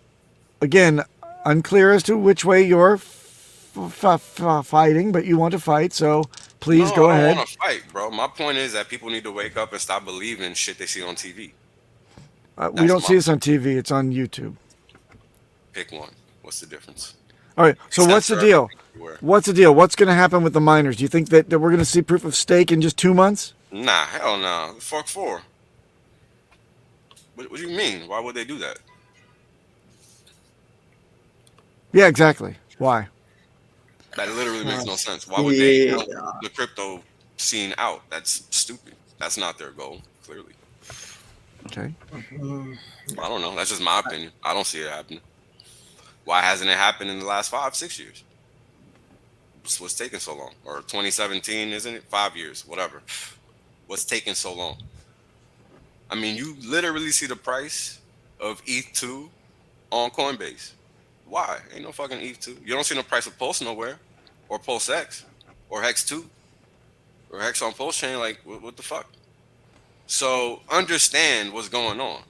Speaker 4: again, unclear as to which way you're fighting, but you want to fight, so please
Speaker 2: No,
Speaker 4: go
Speaker 2: I don't
Speaker 4: ahead.
Speaker 2: want to fight, bro. My point is that people need to wake up and stop believing shit they see on TV.
Speaker 4: We
Speaker 2: That's
Speaker 4: don't
Speaker 2: my
Speaker 4: see this on TV; it's on YouTube.
Speaker 2: pick one. What's the difference?
Speaker 4: All right. So
Speaker 2: They
Speaker 4: what's the
Speaker 2: censor
Speaker 4: deal?
Speaker 2: everything everywhere.
Speaker 4: What's the deal? What's going to happen with the miners? Do you think that we're going to see proof of stake in just 2 months?
Speaker 2: Nah, hell no. The fuck for? What do you mean? Why would they do that?
Speaker 4: Yeah, exactly. Why?
Speaker 2: That literally makes no sense. Why would they
Speaker 5: Yeah,
Speaker 2: help the crypto scene out? That's stupid. That's not their goal, clearly.
Speaker 4: Okay.
Speaker 2: I don't know. That's just my opinion. I don't see it happening. Why hasn't it happened in the last 5, 6 years? What's taking so long? Or 2017, isn't it? 5 years, whatever. What's taking so long? I mean, you literally see the price of ETH2 on Coinbase. Why? Ain't no fucking ETH2. You don't see no price of Pulse nowhere, or Pulse X, or Hex2, or Hex on Pulse Chain. Like, what the fuck? So understand what's going on.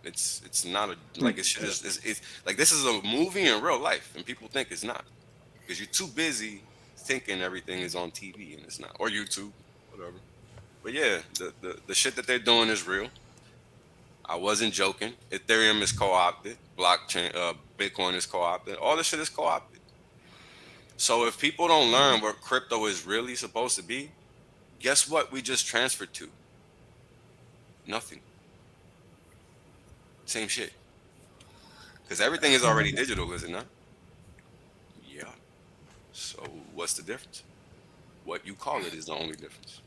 Speaker 2: It's not a like it should it's like this is a movie in real life, and people think it's not because you're too busy thinking everything is on TV and it's not, or YouTube, whatever. But yeah, the shit that they're doing is real. I wasn't joking. Ethereum is co-opted. Blockchain, Bitcoin is co-opted. All this shit is co-opted. So if people don't learn what crypto is really supposed to be, guess what? We just transferred to nothing. Same shit. Because everything is already digital, is it not? Yeah. So what's the difference? What you call it is the only difference.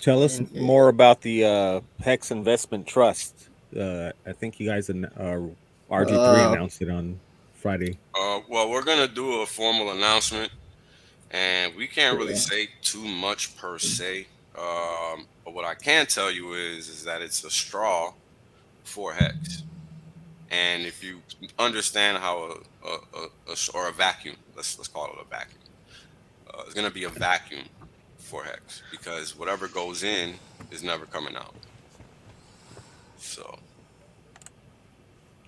Speaker 3: Tell us
Speaker 5: and
Speaker 3: more about the Hex Investment Trust. I think you guys RG3
Speaker 5: uh,
Speaker 3: announced it on Friday.
Speaker 2: Well, we're gonna do a formal announcement, and we can't really say too much per se. But what I can tell you is that it's a straw for Hex, and if you understand how or a vacuum, let's call it a vacuum. It's gonna be a vacuum for Hex because whatever goes in is never coming out. So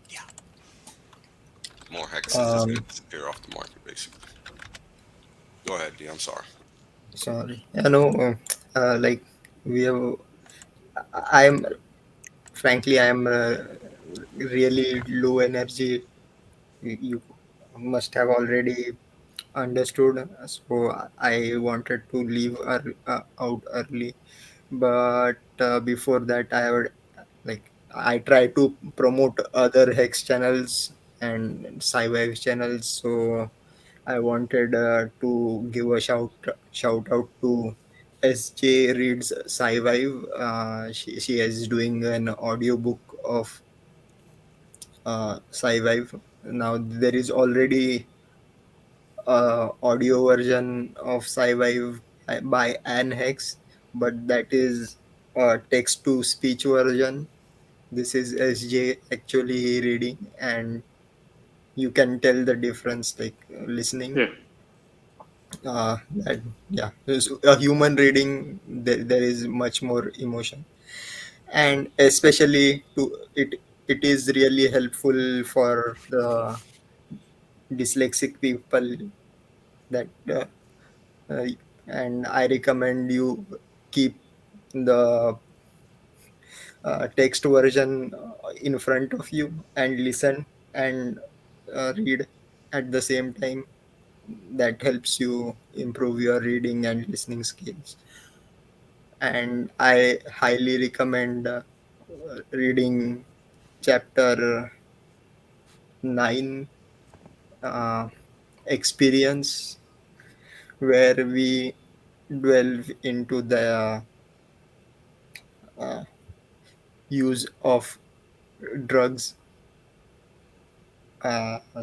Speaker 2: yeah, more Hex is just gonna
Speaker 5: um,
Speaker 2: disappear off the market, basically. Go ahead, D. I'm sorry.
Speaker 5: sorry. I know, like we have. I'm frankly, I'm really low energy. You must have already understood. So I wanted to leave out early, but before that, I would like I try to promote other hex channels and sci-fi channels. So I wanted to give a shout out to SJ Reads Sci-Fi. She is doing an audiobook of Sci-Fi. Now there is already audio version of Sci-Fi by Anne Hex, but that is text to speech version. This is SJ actually reading, and you can tell the difference like listening.
Speaker 7: Yeah.
Speaker 5: That yeah, there's a human reading. There is much more emotion, and especially to it. It is really helpful for the dyslexic people that uh, and I recommend you keep the text version in front of you and listen and read at the same time. That helps you improve your reading and listening skills. And I highly recommend reading chapter 9, uh, experience, where we delve into the uh, use of drugs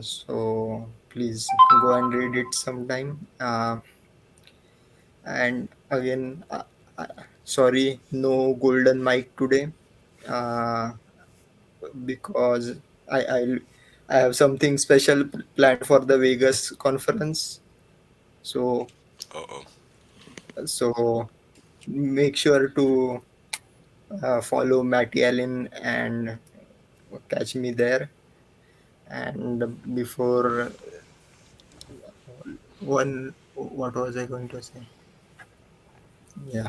Speaker 5: So please go and read it sometime. And again, sorry, no golden mic today, uh, because I I I have something special planned for the Vegas conference. So
Speaker 2: Uh-oh.
Speaker 5: so make sure to follow Matty Allen and catch me there. And before what was I going to say? Yeah.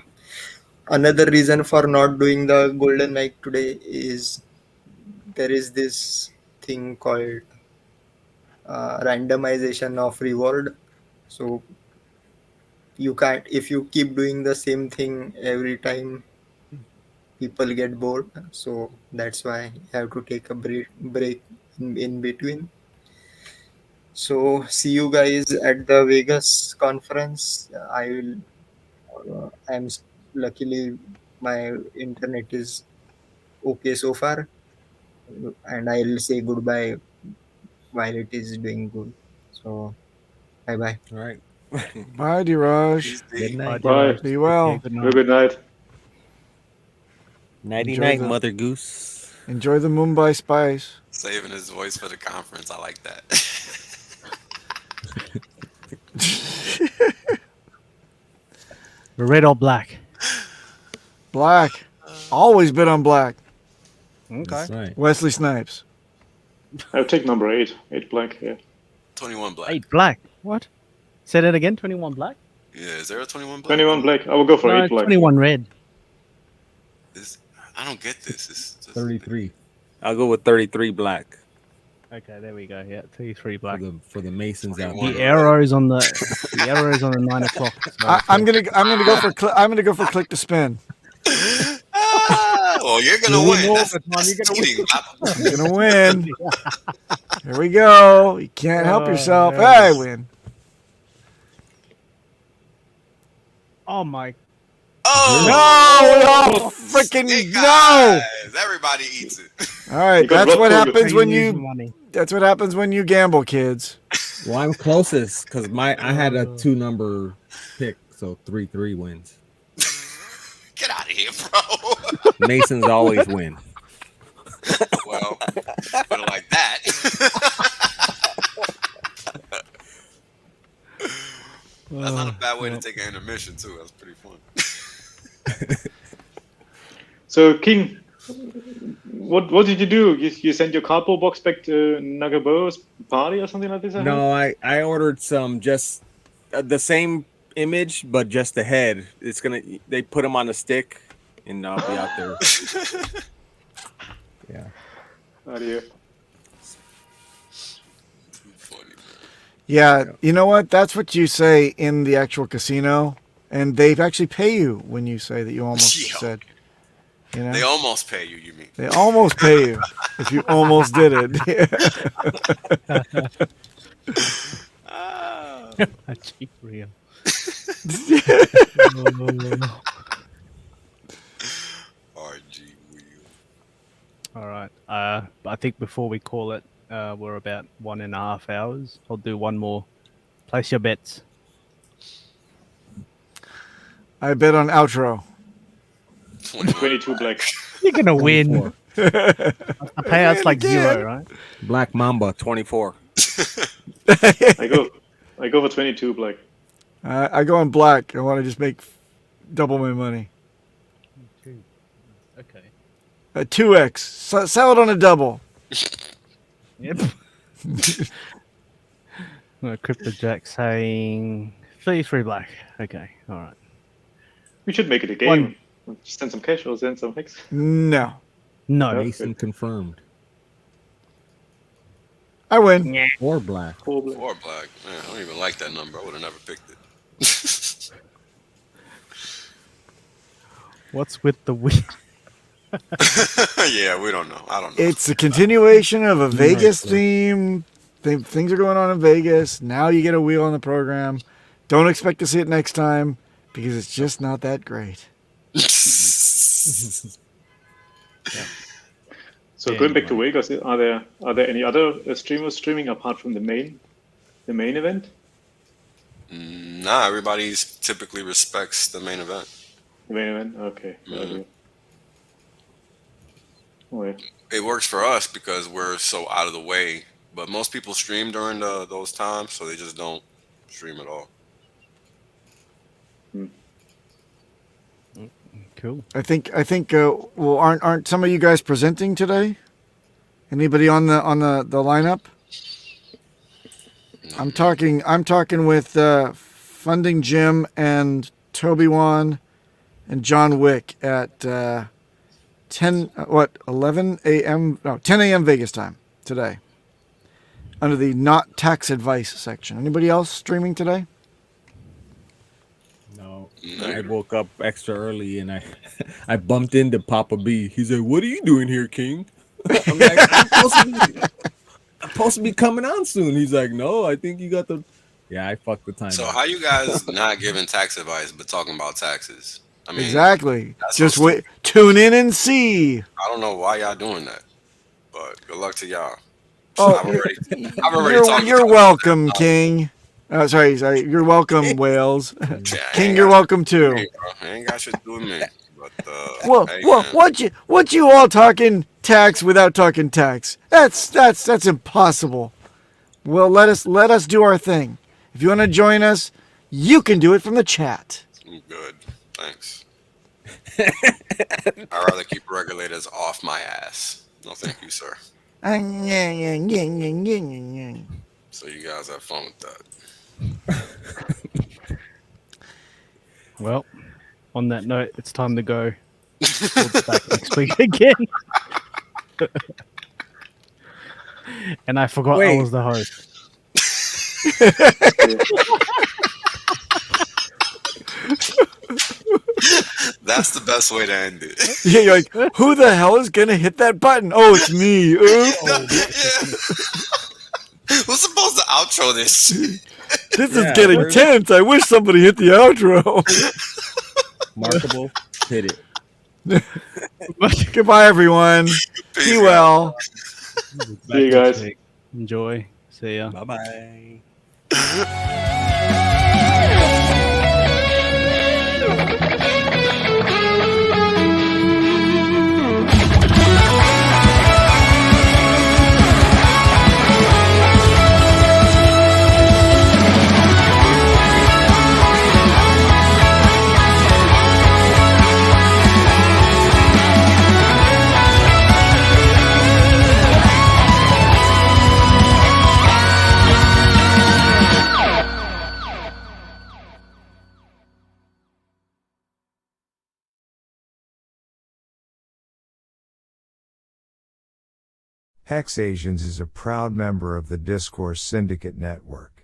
Speaker 5: Another reason for not doing the golden mic today is there is this thing called randomization of reward. So you can't, if you keep doing the same thing every time, people get bored. So that's why you have to take a break in between. So see you guys at the Vegas conference. I will. I'm luckily my internet is okay so far, and I'll say goodbye while it is doing good. So bye bye.
Speaker 9: All right.
Speaker 4: Bye, Diraj.
Speaker 2: Peace,
Speaker 9: Good
Speaker 2: D.
Speaker 9: night.
Speaker 7: Bye.
Speaker 4: Be well.
Speaker 6: Yeah, good
Speaker 7: Have a
Speaker 6: night.
Speaker 7: good night.
Speaker 3: Nighty
Speaker 4: Enjoy
Speaker 3: night,
Speaker 4: the-
Speaker 3: Mother Goose.
Speaker 4: Enjoy the Mumbai Spice.
Speaker 2: Saving his voice for the conference. I like that.
Speaker 6: Red or black?
Speaker 4: Black. Always been on black.
Speaker 6: Okay.
Speaker 9: That's right.
Speaker 4: Wesley Snipes.
Speaker 7: I'll take number 8. 8 black, yeah.
Speaker 2: 21 black.
Speaker 6: 8 black. What? Say that again. 21 black.
Speaker 2: Yeah, is there a 21 black?
Speaker 7: 21 black. I will go for
Speaker 6: No,
Speaker 7: 8 black.
Speaker 6: 21 red.
Speaker 2: I don't get this. It's just
Speaker 9: 33
Speaker 3: I'll go with 33 black.
Speaker 6: Okay, there we go. Yeah, 33
Speaker 9: for
Speaker 6: black.
Speaker 9: the Masons out
Speaker 2: 21.
Speaker 6: The
Speaker 9: there.
Speaker 6: arrows on the 9 o'clock. So
Speaker 4: I'm gonna go for I'm gonna go for click to spin.
Speaker 2: Well, you're gonna
Speaker 6: You
Speaker 2: win.
Speaker 6: win all
Speaker 2: That's
Speaker 6: the time, you're gonna
Speaker 2: cheating.
Speaker 4: I'm gonna win. Here we go. You can't help
Speaker 6: Oh,
Speaker 4: yourself.
Speaker 6: no.
Speaker 4: Hey, I win.
Speaker 6: Oh my!
Speaker 2: Oh
Speaker 4: No, we all freaking
Speaker 2: Snake
Speaker 4: no.
Speaker 2: eyes. Everybody eats it.
Speaker 4: All right,
Speaker 7: You got
Speaker 4: that's what
Speaker 7: rock
Speaker 4: happens when
Speaker 6: Using
Speaker 4: you.
Speaker 6: money.
Speaker 4: That's what happens when you gamble, kids.
Speaker 9: Well, I'm closest because I had a 2-number pick, so 3-3 wins.
Speaker 2: Get out of here, bro.
Speaker 3: Masons always win.
Speaker 2: Well, put it like that. That's not a bad way to take an intermission too. That's pretty fun.
Speaker 7: So, King, what did you do? You sent your cardboard box back to Nagabo's party or something like this? I heard?
Speaker 3: No, I ordered some just the same image, but just the head. They put them on a stick, and I'll be out there.
Speaker 9: Yeah.
Speaker 7: Oh, dear.
Speaker 2: Funny, man.
Speaker 4: Yeah, you know what? That's what you say in the actual casino, and they actually pay you when you say that you almost
Speaker 2: Yo.
Speaker 4: said. You know,
Speaker 2: They almost pay you. You mean?
Speaker 4: they almost pay you if you almost did it.
Speaker 6: A cheap reel.
Speaker 2: RG wheel.
Speaker 6: All right. I think before we call it, we're about 1.5 hours. I'll do one more. Place your bets.
Speaker 4: I bet on outro.
Speaker 7: 22 black.
Speaker 6: You're gonna win.
Speaker 9: 24.
Speaker 6: The payout's like
Speaker 4: again.
Speaker 6: 0, right?
Speaker 3: Black Mamba 24.
Speaker 7: I go for 22 black.
Speaker 4: I go on black. I want to just make double my money.
Speaker 6: Okay.
Speaker 4: A 2x. Sell it on a double.
Speaker 6: Yep. Crypto Jack saying 33 black. Okay. All right.
Speaker 7: We should make it a game. Just send some cash or send some hex.
Speaker 4: No.
Speaker 6: No.
Speaker 9: Mason confirmed.
Speaker 4: I win.
Speaker 6: Yeah.
Speaker 9: Or black.
Speaker 7: 4 black.
Speaker 2: Or black. Man, I don't even like that number. I would have never picked it.
Speaker 6: What's with the win?
Speaker 2: Yeah, we don't know. I don't know.
Speaker 4: It's a continuation of a Vegas theme. Things are going on in Vegas. Now you get a wheel on the program. Don't expect to see it next time because it's just not that great.
Speaker 7: So So going back to Vegas, are there any other streamers streaming apart from the main event?
Speaker 2: Nah, everybody typically respects the main event.
Speaker 7: The main event, okay. Okay.
Speaker 2: It works for us because we're so out of the way. But most people stream during those times, so they just don't stream at all.
Speaker 6: Cool.
Speaker 4: I think. Well, aren't some of you guys presenting today? Anybody on the lineup?
Speaker 2: No.
Speaker 4: I'm talking with Funding Jim and Toby Wan and John Wick at 11 a.m. No, 10 a.m. Vegas time today. Under the not tax advice section. Anybody else streaming today?
Speaker 9: No. I woke up extra early and I bumped into Papa B. He's like, "What are you doing here, King?" I'm like, I'm supposed to be coming on soon. He's like, "No, I think you got the." Yeah, I fucked the time.
Speaker 2: So
Speaker 9: up.
Speaker 2: how you guys not giving tax advice but talking about taxes? I mean,
Speaker 4: exactly.
Speaker 2: that's
Speaker 4: Just
Speaker 2: so
Speaker 4: wait. Tune in and see.
Speaker 2: I don't know why y'all doing that, but good luck to y'all.
Speaker 4: Oh,
Speaker 2: I've already
Speaker 4: you're welcome, King. Sorry. You're welcome, Wales. King, you're welcome too.
Speaker 2: I ain't got shit to do with me. But,
Speaker 4: Well,
Speaker 2: hey,
Speaker 4: what you all talking tax without talking tax? That's impossible. Well, let us do our thing. If you want to join us, you can do it from the chat.
Speaker 2: Good, thanks. I'd rather keep regulators off my ass. No, thank you, sir. So you guys have fun with that.
Speaker 6: Well, on that note, it's time to go. We'll be back next week again. And I forgot I was the host.
Speaker 2: That's the best way to end it.
Speaker 4: Yeah, you're like, who the hell is gonna hit that button? Oh, it's me. Oops.
Speaker 2: Who's supposed to outro this?
Speaker 4: This is getting tense. I wish somebody hit the outro.
Speaker 9: Markable, hit it.
Speaker 4: Goodbye, everyone. Be well.
Speaker 7: See you guys.
Speaker 6: Enjoy. See ya.
Speaker 9: Bye-bye.
Speaker 1: HexAsians is a proud member of the Discourse Syndicate Network.